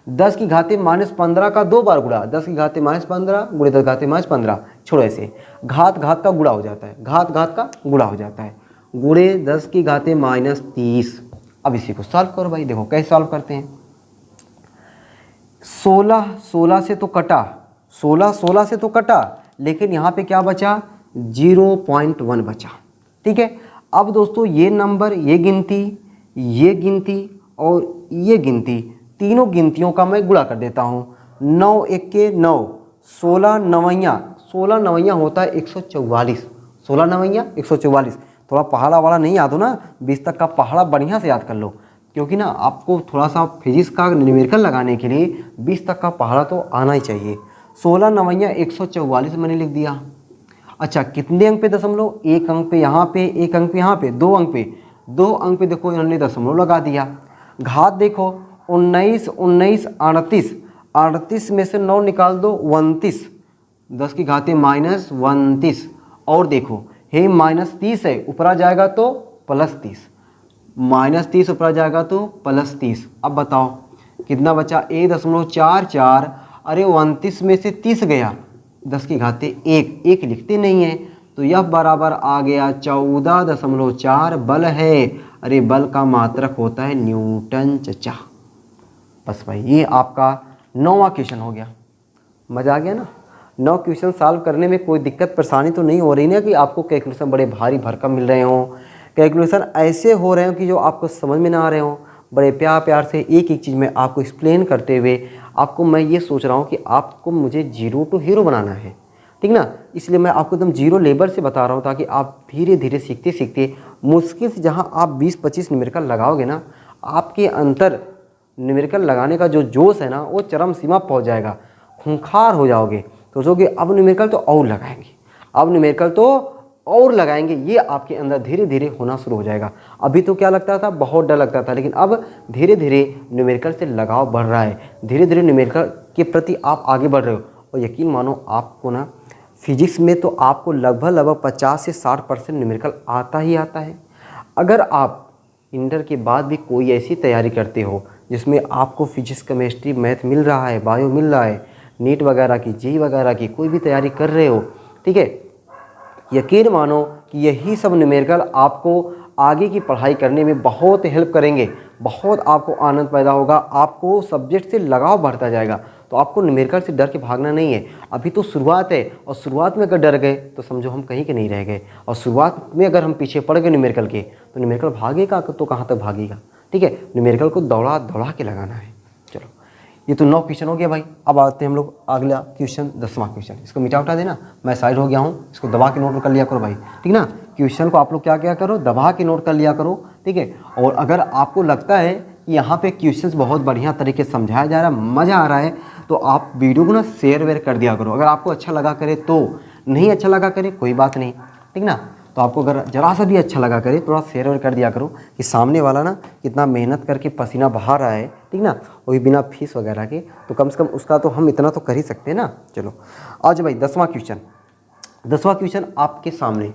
10 की घाते -15 का 2 बार गुणा, 10 की घाते -15 गुणे 10 घाते -15, छोड़ो ऐसे, घात घात का गुणा हो जाता है, घात घात का गुणा हो जाता है, गुणे 10 की घाते -30। अब इसी को सॉल्व करो भाई, देखो कैसे सॉल्व करते हैं। 16 से तो कटा, 16 से तो कटा, लेकिन यहाँ पे क्या बचा? 0.1 बचा, ठीक है। अब दोस्तों ये नंबर, ये गिनती और ये गिनती, तीनों गिनतियों का मैं गुणा कर देता हूँ। 9 1 9, 16 नवैया होता है 144, 16 नवैया 144। थोड़ा पहाड़ा वाला नहीं याद हो ना, 20 तक का पहाड़ा बढ़िया से याद कर लो, क्योंकि ना आपको थोड़ा सा फिजिक्स का न्यूमेरिकल लगाने के लिए 20 तक का पहाड़ा तो आना ही चाहिए। 16 नवैया 144 मैंने लिख दिया। अच्छा, कितने अंक पे दशमलव? एक अंक पे यहाँ पे, एक अंक पे यहाँ पे, 2 अंक पे, 2 अंक पे देखो इन्होंने दशमलव लगा दिया। घात देखो, 19 19 38, 38 में से 9 निकाल दो, 29, 10 की घाते -29। और देखो हे -30 है, ऊपरा जाएगा तो +30, -30 ऊपरा जाएगा तो +30। अब बताओ कितना बचा? 1.44। अरे 29 में से 30 गया, 10 की घाते 1, 1 लिखते नहीं है, तो यह बराबर आ गया 14.4 बल है। अरे बल का मात्रक होता है न्यूटन चचा। बस भाई ये आपका 9वां क्वेश्चन हो गया। मज़ा आ गया ना? 9 क्वेश्चन सॉल्व करने में कोई दिक्कत परेशानी तो नहीं हो रही ना कि आपको कैलकुलेशन बड़े भारी भरकम मिल रहे हों, कैलकुलेशन ऐसे हो रहे हो कि जो आपको समझ में ना आ रहे हों। बड़े प्यार से एक एक चीज़ में आपको एक्सप्लेन करते हुए आपको मैं ये सोच रहा हूँ कि आपको मुझे जीरो टू हीरो बनाना है, ठीक ना। इसलिए मैं आपको एकदम जीरो लेवल से बता रहा हूँ, ताकि आप धीरे धीरे सीखते सीखते मुश्किल से जहाँ आप 20-25 न्यूमेरिकल लगाओगे ना, आपके अंतर न्यूमेरिकल लगाने का जो जोश है ना, वो चरम सीमा पहुँच जाएगा, खूंखार हो जाओगे। तो सोचोगे अब न्यूमेरिकल तो और लगाएंगे, अब न्यूमेरिकल तो और लगाएंगे, ये आपके अंदर धीरे धीरे होना शुरू हो जाएगा। अभी तो क्या लगता था, बहुत डर लगता था, लेकिन अब धीरे धीरे न्यूमेरिकल से लगाव बढ़ रहा है, धीरे धीरे न्यूमेरिकल के प्रति आप आगे बढ़ रहे हो। और यकीन मानो आपको ना फिजिक्स में तो आपको लगभग 50 से 60% न्यूमेरिकल आता ही आता है। अगर आप इंटर के बाद भी कोई ऐसी तैयारी करते हो जिसमें आपको फिजिक्स केमिस्ट्री मैथ मिल रहा है, बायो मिल रहा है, नीट वगैरह की, जेईई वगैरह की कोई भी तैयारी कर रहे हो, ठीक है, यकीन मानो कि यही सब न्यूमेरिकल आपको आगे की पढ़ाई करने में बहुत हेल्प करेंगे, बहुत आपको आनंद पैदा होगा, आपको सब्जेक्ट से लगाव बढ़ता जाएगा। तो आपको न्यूमेरिकल से डर के भागना नहीं है। अभी तो शुरुआत है, और शुरुआत में अगर डर गए तो समझो हम कहीं के नहीं रह गए, और शुरुआत में अगर हम पीछे पड़ गए न्यूमेरिकल के, तो न्यूमेरिकल भागेगा तो कहाँ तक भागेगा, ठीक है। न्यूमेरिकल को दौड़ा दौड़ा के लगाना है। चलो, ये तो 9 क्वेश्चन हो गया भाई। अब आते हैं हम लोग अगला क्वेश्चन, 10वां क्वेश्चन। इसको मिटा उठा देना, मैं साइड हो गया हूँ, इसको दबा के नोट कर लिया करो भाई, ठीक ना। क्वेश्चन को आप लोग क्या क्या करो, दबा के नोट कर लिया करो, ठीक है। और अगर आपको लगता है कि यहाँ पे क्वेश्चंस बहुत बढ़िया तरीके से समझाया जा रहा है, मज़ा आ रहा है, तो आप वीडियो को ना शेयर वेयर कर दिया करो। अगर आपको अच्छा लगा करे तो, नहीं अच्छा लगा करे कोई बात नहीं, ठीक ना। तो आपको अगर जरा सा भी अच्छा लगा करे, थोड़ा शेयर वेयर कर दिया करो कि सामने वाला ना कितना मेहनत करके पसीना बहा रहा है, ठीक ना, वो भी बिना फीस वगैरह के, तो कम से कम उसका तो हम इतना तो कर ही सकते हैं ना। चलो आज भाई 10वां क्वेश्चन, 10वां क्वेश्चन आपके सामने।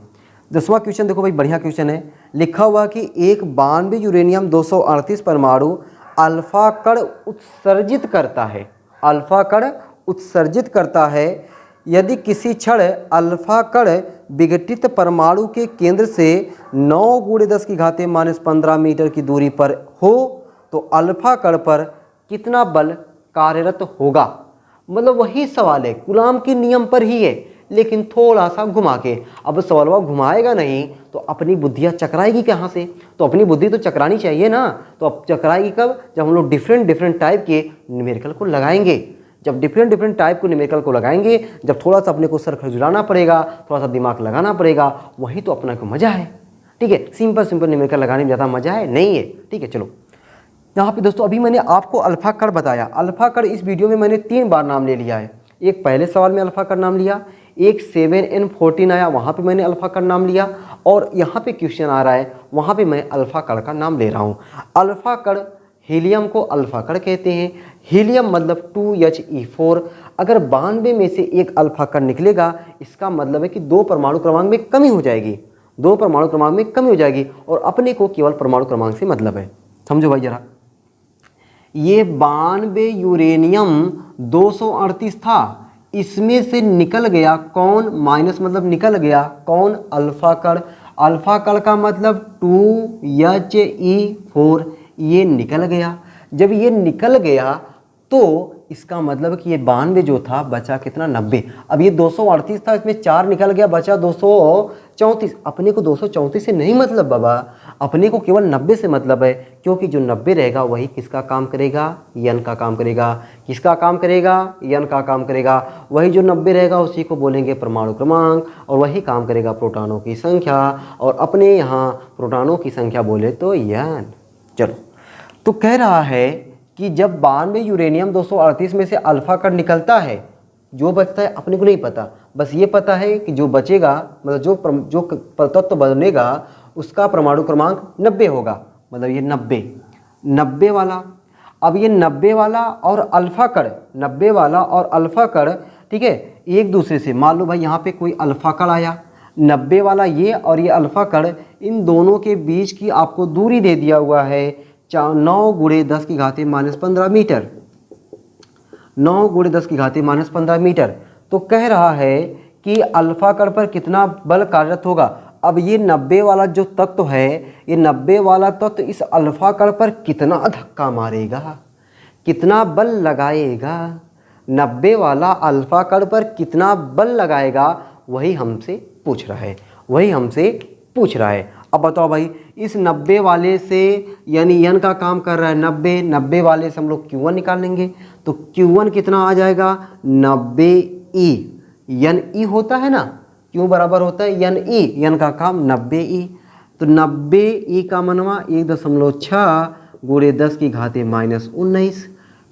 10वां क्वेश्चन देखो भाई, बढ़िया क्वेश्चन है। लिखा हुआ कि एक 92 यूरेनियम 238 परमाणु अल्फा कण उत्सर्जित करता है, अल्फा कण उत्सर्जित करता है। यदि किसी क्षण अल्फा कण विघटित परमाणु के केंद्र से 9 × 10⁻15 मीटर की दूरी पर हो तो अल्फा कण पर कितना बल कार्यरत होगा। मतलब वही सवाल है, कूलाम के नियम पर ही है, लेकिन थोड़ा सा घुमा के। अब सवाल घुमाएगा नहीं तो अपनी बुद्धियाँ चकराएगी कहाँ से? तो अपनी बुद्धि तो चकरानी चाहिए ना। तो अब चकराएगी कब? जब हम लोग डिफरेंट टाइप के न्यूमेरिकल को लगाएंगे। जब डिफरेंट टाइप को न्यूमेरिकल को लगाएंगे, जब थोड़ा सा अपने को सर खजुलाना पड़ेगा, थोड़ा सा दिमाग लगाना पड़ेगा, वही तो अपना को मज़ा है। ठीक है, सिंपल न्यूमेरिकल लगाने में ज़्यादा मज़ा है नहीं है। ठीक है, चलो यहाँ पे दोस्तों अभी मैंने आपको अल्फा कण बताया। अल्फा कण इस वीडियो में मैंने 3 बार नाम ले लिया है। एक पहले सवाल में अल्फा कण नाम लिया, एक 7N14 आया वहाँ पे मैंने अल्फा कण नाम लिया, और यहाँ पे क्वेश्चन आ रहा है वहाँ पे मैं अल्फा कण का नाम ले रहा हूँ। अल्फा कण, हीलियम को अल्फा कण कहते हैं। हीलियम मतलब 2He4। अगर 92 में से एक अल्फा कण निकलेगा, इसका मतलब है कि 2 परमाणु क्रमांक में कमी हो जाएगी, 2 परमाणु क्रमांक में कमी हो जाएगी, और अपने को केवल परमाणु क्रमांक से मतलब है। समझो भाई जरा, ये 92 यूरेनियम 238 था, इसमें से निकल गया कौन? माइनस मतलब निकल गया कौन? अल्फा कण। अल्फा कण का मतलब 2He4, ये निकल गया। जब ये निकल गया तो इसका मतलब कि ये 92 जो था बचा कितना? 90। अब ये 238 था, इसमें 4 निकल गया, बचा 234। अपने को 234 से नहीं मतलब बाबा, अपने को केवल 90 से मतलब है, क्योंकि जो 90 रहेगा वही किसका काम करेगा? यन का काम करेगा। किसका काम करेगा? यन का काम करेगा। वही जो 90 रहेगा उसी को बोलेंगे परमाणु क्रमांक, और वही काम करेगा प्रोटॉनों की संख्या, और अपने यहाँ प्रोटॉनों की संख्या बोले तो यन। चलो, तो कह रहा है कि जब 92 यूरेनियम 238 में से अल्फा कण निकलता है, जो बचता है अपने को नहीं पता, बस ये पता है कि जो बचेगा मतलब जो तत्व बनेगा उसका परमाणु क्रमांक 90 होगा। मतलब ये 90 वाला। अब ये 90 वाला और अल्फा कण, 90 वाला और अल्फा कण, ठीक है, एक दूसरे से, मान लो भाई यहाँ पे कोई अल्फा कण आया, 90 वाला ये और ये अल्फा कण, इन दोनों के बीच की आपको दूरी दे दिया हुआ है 9 × 10⁻15 मीटर, 9 × 10⁻15 मीटर। तो कह रहा है कि अल्फा कण पर कितना बल कार्यरत होगा। अब ये 90 वाला जो तत्व है, ये 90 वाला तत्व इस अल्फा कण पर कितना धक्का मारेगा, कितना बल लगाएगा? 90 वाला अल्फा कण पर कितना बल लगाएगा, वही हमसे पूछ रहा है, वही हमसे पूछ रहा है। अब बताओ भाई, इस 90 वाले से यानी यन का काम कर रहा है 90 वाले से हम लोग Q1 निकाल लेंगे, तो Q1 कितना आ जाएगा? 90E। यन ई होता है ना, क्यों बराबर होता है यन ई, यन का काम 90E। तो 90E का मनवा 1.6 × 10⁻−19।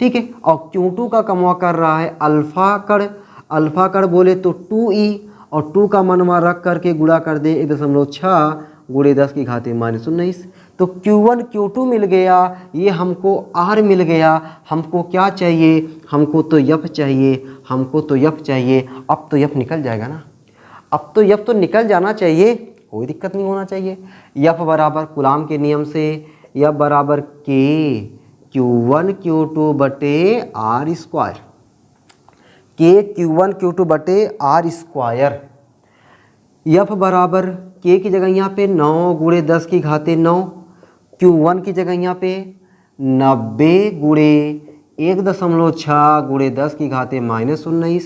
ठीक है, और Q2 का कमवा कर रहा है अल्फा कण, अल्फा कण बोले तो 2E, और 2 का मनवा रख करके गुणा कर दे 1.6 × 10⁻−19। तो Q1 Q2 मिल गया, ये हमको R मिल गया। हमको क्या चाहिए? हमको तो F चाहिए, हमको तो F चाहिए। अब तो F निकल जाएगा ना, अब तो F तो निकल जाना चाहिए, कोई दिक्कत नहीं होना चाहिए। F बराबर कूलाम के नियम से F बराबर K Q1 Q2 बटे R², K Q1 Q2 बटे R²। F बराबर K की जगह यहाँ पे 9 × 10⁻9, Q1 की जगह यहाँ पे 90 × 1.6 × 10⁻−19,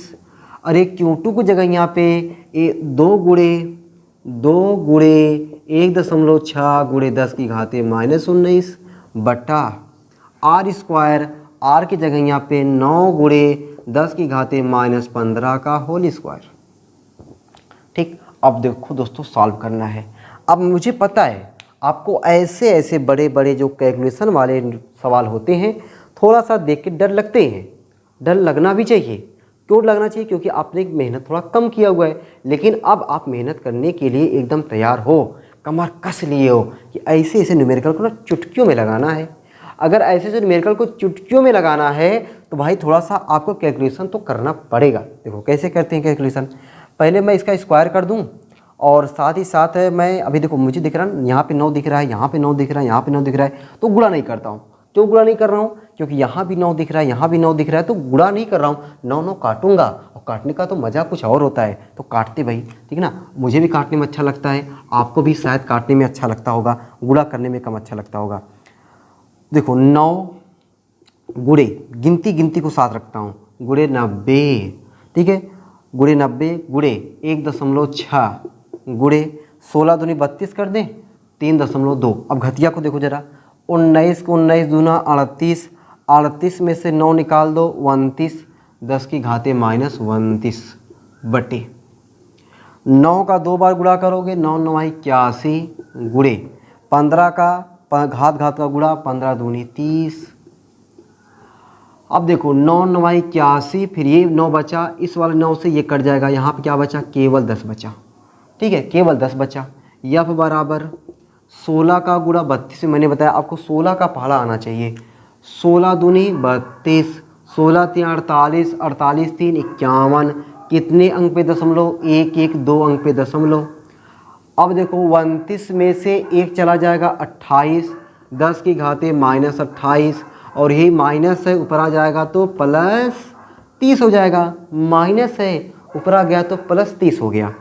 और एक Q2 की जगह यहाँ पे 2 × 1.6 × 10⁻−19 बटा R²। R की जगह यहाँ पे 9 × 10⁻15 का होल स्क्वायर। ठीक, अब देखो दोस्तों सॉल्व करना है। अब मुझे पता है आपको ऐसे ऐसे बड़े बड़े जो कैलकुलेशन वाले सवाल होते हैं थोड़ा सा देख के डर लगते हैं, डर लगना भी चाहिए। क्यों लगना चाहिए? क्योंकि आपने मेहनत थोड़ा कम किया हुआ है, लेकिन अब आप मेहनत करने के लिए एकदम तैयार हो, कमर कस लिए हो कि ऐसे ऐसे न्यूमेरिकल को ना चुटकियों में लगाना है। अगर ऐसे ऐसे न्यूमेरिकल को चुटकियों में लगाना है तो भाई थोड़ा सा आपको कैलकुलेशन तो करना पड़ेगा। देखो कैसे करते हैं कैलकुलेशन। पहले मैं इसका स्क्वायर कर दूं और साथ ही साथ मैं अभी देखो मुझे दिख रहा है यहाँ पे 9 दिख रहा है, यहाँ पे 9 दिख रहा है, यहाँ पे 9 दिख रहा है, तो गुणा नहीं करता हूँ। क्यों गुणा नहीं कर रहा हूँ? क्योंकि यहाँ भी 9 दिख रहा है, यहाँ भी 9 दिख रहा है, तो गुणा नहीं कर रहा हूँ। 9 काटूंगा, और काटने का तो मज़ा कुछ और होता है, तो काटते भाई, ठीक है ना। मुझे भी काटने में अच्छा लगता है, आपको भी शायद काटने में अच्छा लगता होगा, गुणा करने में कम अच्छा लगता होगा। देखो 9 गुणे, गिनती को साथ रखता हूँ, गुणे 90, ठीक है, गुणे 90 गुणे 1.6 गुणे 16 दूनी 32 कर दें 3.2। अब घटिया को देखो जरा, 19 को 19 दूना 38, 38 में से 9 निकाल दो 29, 10 की घाते -29 बटे 9 का 2 बार गुणा करोगे 9 9 81 गुणे 15 का घात का गुणा 15 दूनी 30। अब देखो 9 9 81, फिर ये 9 बचा, इस वाले 9 से ये कट जाएगा, यहाँ पे क्या बचा? केवल 10 बचा, ठीक है, केवल 10 बचा। यफ बराबर 16 का गुणा 32 में मैंने बताया आपको 16 का पहाड़ा आना चाहिए, 16 दूनी 32, 16 3 48, 48 3 51, कितने अंक पे दशमलव? 1 1 2 अंक पे दशमलव। अब देखो 29 में से 1 चला जाएगा 28, 10 की घाते -28, और यही माइनस है ऊपर आ जाएगा तो +30 हो जाएगा, माइनस है ऊपर आ गया तो +30 हो गया।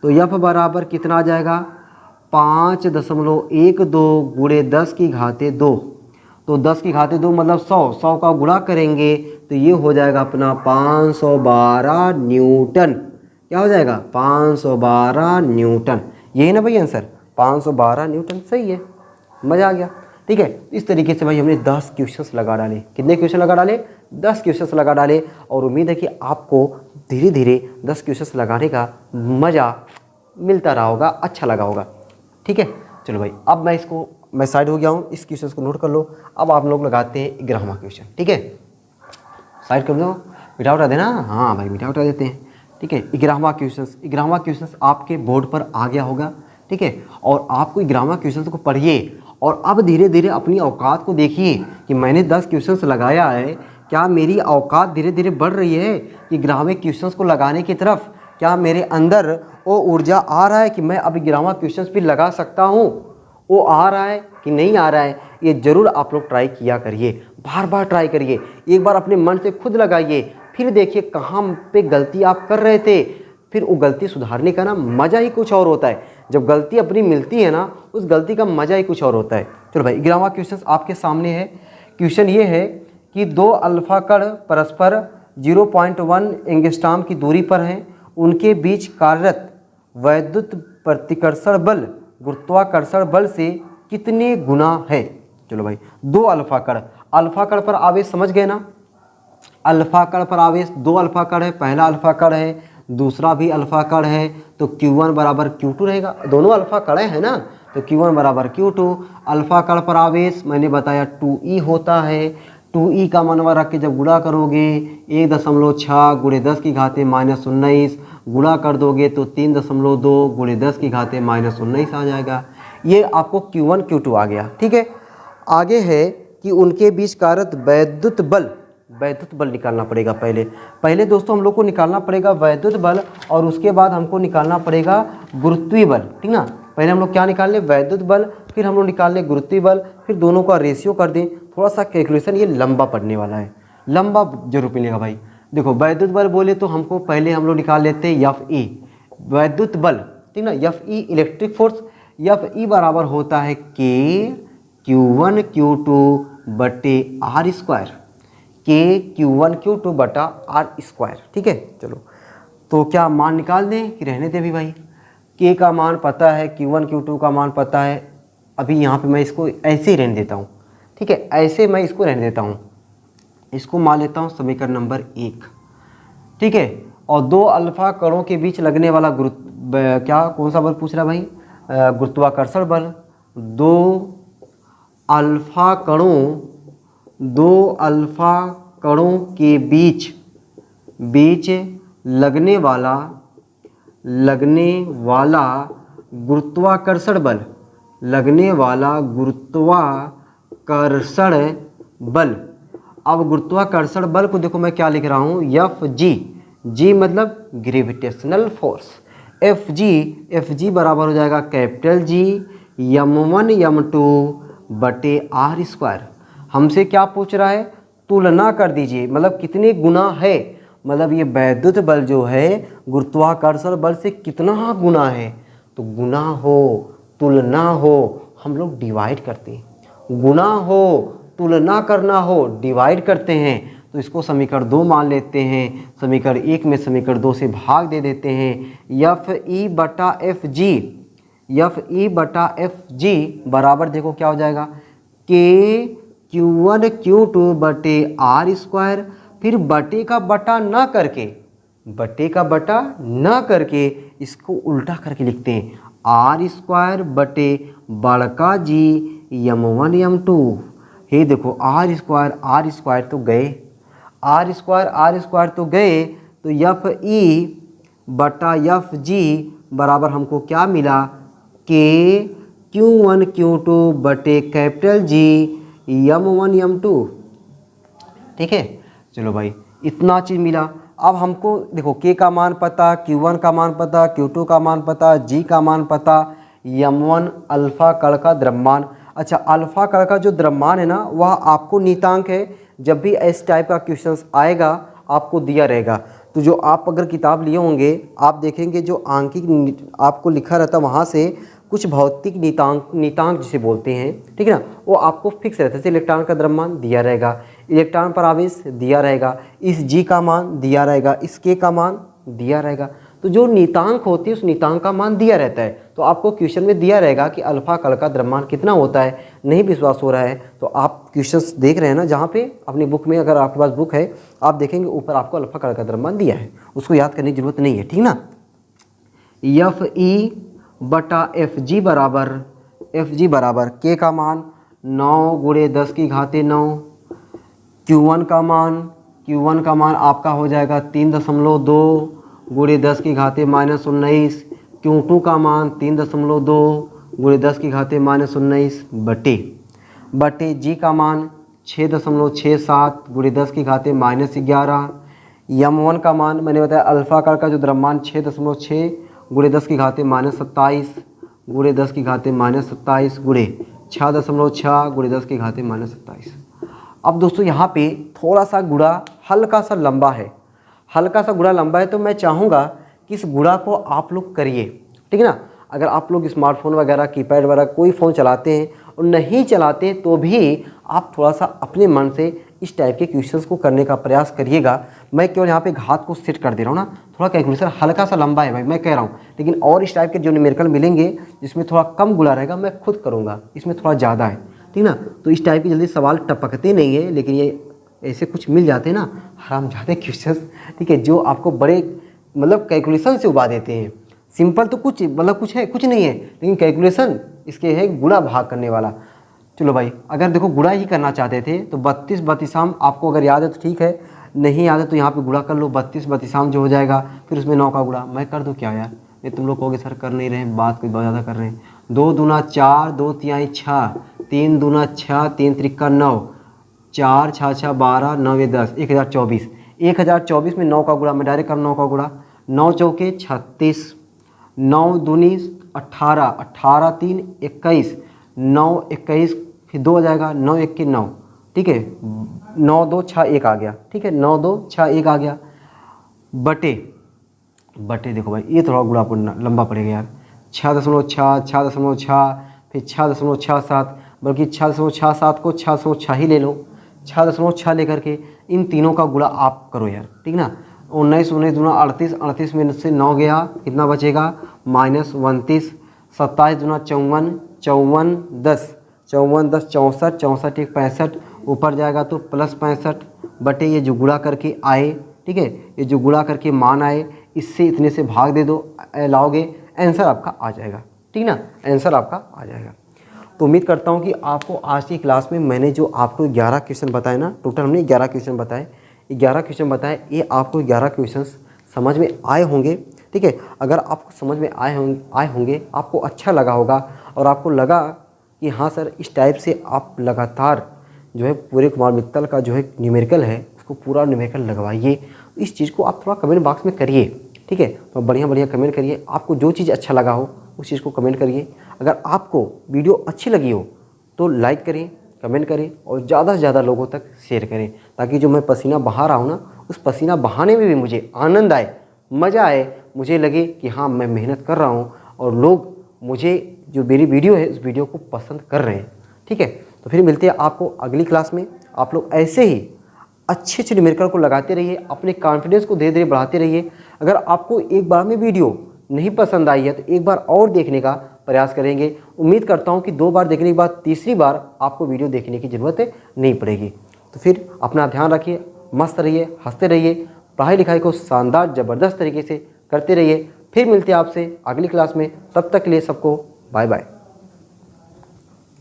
तो यफ बराबर कितना आ जाएगा? 5.12 गुणे 10 की घाते 2, तो 10 की घाते 2 मतलब 100, 100 का गुणा करेंगे तो ये हो जाएगा अपना 512 न्यूटन। क्या हो जाएगा? 512 न्यूटन। यही ना भाई आंसर, 512 न्यूटन। सही है, मज़ा आ गया, ठीक है। इस तरीके से भाई हमने 10 क्वेश्चंस लगा डाले। कितने क्वेश्चन लगा डाले? 10 क्वेश्चंस लगा डाले, और उम्मीद है कि आपको धीरे धीरे 10 क्वेश्चंस लगाने का मज़ा मिलता रहा होगा, अच्छा लगा होगा, ठीक है। चलो भाई, अब मैं साइड हो गया हूँ, इस क्वेश्चन को नोट कर लो। अब आप लोग लगाते हैं 11वां क्वेश्चन, ठीक है। साइड कर दो, मिटा उठा देना, हाँ भाई मिटा उठा देते हैं, ठीक है। 11वां क्वेश्चन आपके बोर्ड पर आ गया होगा, ठीक है। और आपको 11वां क्वेश्चन को पढ़िए, और अब धीरे धीरे अपनी औकात को देखिए कि मैंने 10 क्वेश्चंस लगाया है, क्या मेरी औकात धीरे धीरे बढ़ रही है कि 11वें क्वेश्चंस को लगाने की तरफ? क्या मेरे अंदर वो ऊर्जा आ रहा है कि मैं अब 11वां क्वेश्चंस भी लगा सकता हूँ? वो आ रहा है कि नहीं आ रहा है? ये ज़रूर आप लोग ट्राई किया करिए, बार बार ट्राई करिए, एक बार अपने मन से खुद लगाइए, फिर देखिए कहाँ पे गलती आप कर रहे थे, फिर वो गलती सुधारने का ना मज़ा ही कुछ और होता है। जब गलती अपनी मिलती है ना, उस गलती का मज़ा ही कुछ और होता है। चलो भाई, 11वां क्वेश्चन आपके सामने है। क्वेश्चन ये है कि 2 अल्फा कण परस्पर 0.1 एंगस्ट्रॉम की दूरी पर हैं, उनके बीच कार्यरत वैद्युत प्रतिकर्षण बल गुरुत्वाकर्षण बल से कितने गुना है? चलो भाई, 2 अल्फा कण पर आवेश समझ गए ना? अल्फा कण पर आवेश 2 अल्फा कण है, पहला अल्फा कण है, दूसरा भी अल्फा कण है, तो Q1 बराबर Q2 रहेगा। दोनों अल्फा कण है ना, तो Q1 बराबर Q2। अल्फा कण पर आवेश मैंने बताया 2E होता है। 2E का मनवा रख के जब गुणा करोगे 1.6 गुणे 10 की घाते -19 गुणा कर दोगे तो 3.2 गुणे 10 की घाते -19 आ जाएगा। ये आपको Q1 Q2 आ गया, ठीक है। आगे है कि उनके बीच कार्यरत वैद्युत बल निकालना पड़ेगा। पहले दोस्तों हम लोग को निकालना पड़ेगा वैद्युत बल, और उसके बाद हमको निकालना पड़ेगा गुरुत्वीय बल, ठीक ना। पहले हम लोग क्या निकाल लें? वैद्युत बल, फिर हम लोग निकाल लें गुरुत्वीय बल, फिर दोनों का रेशियो कर दें। थोड़ा सा कैलकुलेशन ये लंबा पड़ने वाला है, लंबा जरूर मिलेगा भाई। देखो वैद्युत बल बोले तो हमको पहले हम लोग निकाल लेते हैं Fe वैद्युत बल, ठीक ना। Fe इलेक्ट्रिक फोर्स, Fe बराबर होता है K Q1 Q2 बटे R square, K Q1 Q2 बटा R स्क्वायर, ठीक है। चलो, तो क्या मान निकाल दें कि रहने दें भी भाई? K का मान पता है, Q1 Q2 का मान पता है। अभी यहाँ पे मैं इसको ऐसे ही रहने देता हूँ, ठीक है, ऐसे मैं इसको रहने देता हूँ। इसको मान लेता हूँ समीकरण नंबर 1, ठीक है। और 2 अल्फा कणों के बीच लगने वाला कौन सा बल पूछ रहा भाई? गुरुत्वाकर्षण बल। 2 अल्फा कणों के बीच लगने वाला गुरुत्वाकर्षण बल। अब गुरुत्वाकर्षण बल को देखो मैं क्या लिख रहा हूँ? Fg, G मतलब ग्रेविटेशनल फोर्स, एफ जी बराबर हो जाएगा कैपिटल जी m1 m2 बटे आर स्क्वायर। हमसे क्या पूछ रहा है, तुलना कर दीजिए, मतलब कितने गुना है, मतलब ये वैद्युत बल जो है गुरुत्वाकर्षण बल से कितना गुना है। तो गुना हो तुलना हो हम लोग डिवाइड करते हैं, गुना हो तुलना करना हो डिवाइड करते हैं। तो इसको समीकरण 2 मान लेते हैं, समीकरण 1 में समीकरण 2 से भाग दे देते हैं। एफ ई बटा एफ जी बराबर देखो क्या हो जाएगा, के Q1 Q2 बटे आर स्क्वायर, फिर बटे का बटा ना करके इसको उल्टा करके लिखते हैं, आर स्क्वायर बटे बड़का जी m1 m2। हे देखो आर स्क्वायर तो गए, आर स्क्वायर तो गए, तो एफ ई बटा एफ जी बराबर हमको क्या मिला, के Q1 Q2 बटे कैपिटल जी m1 m2। ठीक है, चलो भाई इतना चीज़ मिला। अब हमको देखो के का मान पता, Q1 का मान पता, Q2 का मान पता, G का मान पता, m1 अल्फा कण का द्रव्यमान। अच्छा, अल्फा कण का जो द्रव्यमान है ना वह आपको नियतांक है, जब भी इस टाइप का क्वेश्चंस आएगा आपको दिया रहेगा। तो जो आप अगर किताब लिए होंगे आप देखेंगे जो आंकिक आपको लिखा रहता है वहाँ से कुछ भौतिक नियतांक जिसे बोलते हैं, ठीक है ना, वो आपको फिक्स रहता है। जैसे इलेक्ट्रॉन का द्रव्यमान दिया रहेगा, इलेक्ट्रॉन पर आवेश दिया रहेगा, इस जी का मान दिया रहेगा, इस के का मान दिया रहेगा। तो जो नियतांक होती है उस नियतांक का मान दिया रहता है। तो आपको क्वेश्चन में दिया रहेगा कि अल्फा कण का द्रव्यमान कितना होता है। नहीं विश्वास हो रहा है तो आप क्वेश्चंस देख रहे हैं ना, जहाँ पे अपनी बुक में, अगर आपके पास बुक है आप देखेंगे ऊपर आपको अल्फा कण का द्रव्यमान दिया है, उसको याद करने की जरूरत नहीं है, ठीक ना। एफ ई बटा एफ जी बराबर के का मान 9 गुणे 10 की घाते 9, Q1 का मान आपका हो जाएगा 3.2 गुणे 10 की घाते -19, Q2 का मान 3.2 गुणे 10 की घाते -19 बटे जी का मान 6.67 गुणे 10 की घाते -11, m1 का मान मैंने बताया अल्फा कण का जो द्रव्यमान 6.6 गुणे 10 की घाते -27 गुणे 10 की घाते -27 गुणे 6.6 गुणे 10 की घाते -27। अब दोस्तों यहाँ पे थोड़ा सा गुणा हल्का सा लंबा है, तो मैं चाहूँगा कि इस गुणा को आप लोग करिए, ठीक है ना। अगर आप लोग स्मार्टफोन वगैरह कीपैड वगैरह कोई फ़ोन चलाते हैं और नहीं चलाते तो भी आप थोड़ा सा अपने मन से इस टाइप के क्वेश्चंस को करने का प्रयास करिएगा। मैं केवल यहाँ पे घात को सेट कर दे रहा हूँ ना, थोड़ा कैलकुलेशन हल्का सा लंबा है भाई, मैं कह रहा हूँ। लेकिन और इस टाइप के जो न्यूमेरिकल मिलेंगे जिसमें थोड़ा कम गुणा रहेगा मैं खुद करूँगा, इसमें थोड़ा ज़्यादा है, ठीक ना। तो इस टाइप के जल्दी सवाल टपकते नहीं है, लेकिन ये ऐसे कुछ मिल जाते हैं ना हरामजादे क्वेश्चंस, ठीक है, जो आपको बड़े मतलब कैलकुलेशन से उबा देते हैं। सिंपल तो कुछ मतलब कुछ नहीं है, लेकिन कैलकुलेशन इसके है गुणा भाग करने वाला। चलो भाई, अगर देखो गुणा ही करना चाहते थे तो 32 बत्तीसाम आपको अगर याद है तो ठीक है, नहीं याद है तो यहाँ पे गुणा कर लो। 32 बत्तीसाम जो हो जाएगा फिर उसमें 9 का गुणा। मैं कर दूँ क्या यार, ये तुम लोग कहोगे सर कर नहीं रहे हैं, बात कुछ बहुत ज़्यादा कर रहे हैं। 2 दूना 4, 2 तिहाई 6, 3 दूना 6, 3 त्रिक्का 9, 4 6 6 12, 9 ये 10, 1024। 1024 में 9 का गुणा, मैं डायरेक्ट कर 9 का गुणा। 9 चौके 36, 9 दूनी 18, 18 3 21, 9 21 फिर 2 आ जाएगा, 9 1 के 9, ठीक है, 9 2 6 1 आ गया, ठीक है, 9 2 6 1 आ गया बटे देखो भाई ये थोड़ा गुणा पड़ना लंबा पड़ेगा यार। 6.6, 6.6 फिर 6.67, बल्कि 6.67 को 6.6 ही ले लो। 6.6 लेकर के इन तीनों का गुणा आप करो यार, ठीक ना। 19 19 दूना 38, 38 में से 9 गया, कितना बचेगा -29। 27 दूना 54, 54 10, 54 10 64, 64 1 65, ऊपर जाएगा तो +65 बटे ये जो गुणा करके आए, ठीक है, ये जो गुणा करके मान आए इससे इतने से भाग दे दो, लाओगे आंसर आपका आ जाएगा, ठीक ना, आंसर आपका आ जाएगा। तो उम्मीद करता हूँ कि आपको आज की क्लास में मैंने जो आपको 11 क्वेश्चन बताए ना, टोटल हमने 11 क्वेश्चन बताए, 11 क्वेश्चन बताए, ये आपको 11 क्वेश्चंस समझ में आए होंगे, ठीक है। अगर आपको समझ में आए होंगे आपको अच्छा लगा होगा और आपको लगा कि हाँ सर इस टाइप से आप लगातार जो है पूरे कुमार मित्तल का जो है न्यूमेरिकल है उसको पूरा न्यूमेरिकल लगवाइए। इस चीज़ को आप थोड़ा कमेंट बॉक्स में करिए, ठीक ठीक है। तो बढ़िया बढ़िया कमेंट करिए, आपको जो चीज़ अच्छा लगा हो उस चीज़ को कमेंट करिए। अगर आपको वीडियो अच्छी लगी हो तो लाइक करें, कमेंट करें और ज़्यादा से ज़्यादा लोगों तक शेयर करें, ताकि जो मैं पसीना बहा रहा हूँ ना, उस पसीना बहाने में भी मुझे आनंद आए, मज़ा आए, मुझे लगे कि हाँ मैं मेहनत कर रहा हूँ और लोग मुझे जो मेरी वीडियो है उस वीडियो को पसंद कर रहे हैं। ठीक है, तो फिर मिलते हैं आपको अगली क्लास में। आप लोग ऐसे ही अच्छे अच्छे न्यूमेरिकल को लगाते रहिए, अपने कॉन्फिडेंस को धीरे धीरे बढ़ाते रहिए। अगर आपको एक बार में वीडियो नहीं पसंद आई है तो एक बार और देखने का प्रयास करेंगे। उम्मीद करता हूँ कि 2 बार देखने के बाद तीसरी बार आपको वीडियो देखने की ज़रूरत नहीं पड़ेगी। तो फिर अपना ध्यान रखिए, मस्त रहिए, हंसते रहिए, पढ़ाई लिखाई को शानदार ज़बरदस्त तरीके से करते रहिए। फिर मिलते हैं आपसे अगली क्लास में, तब तक के लिए सबको बाय बाय।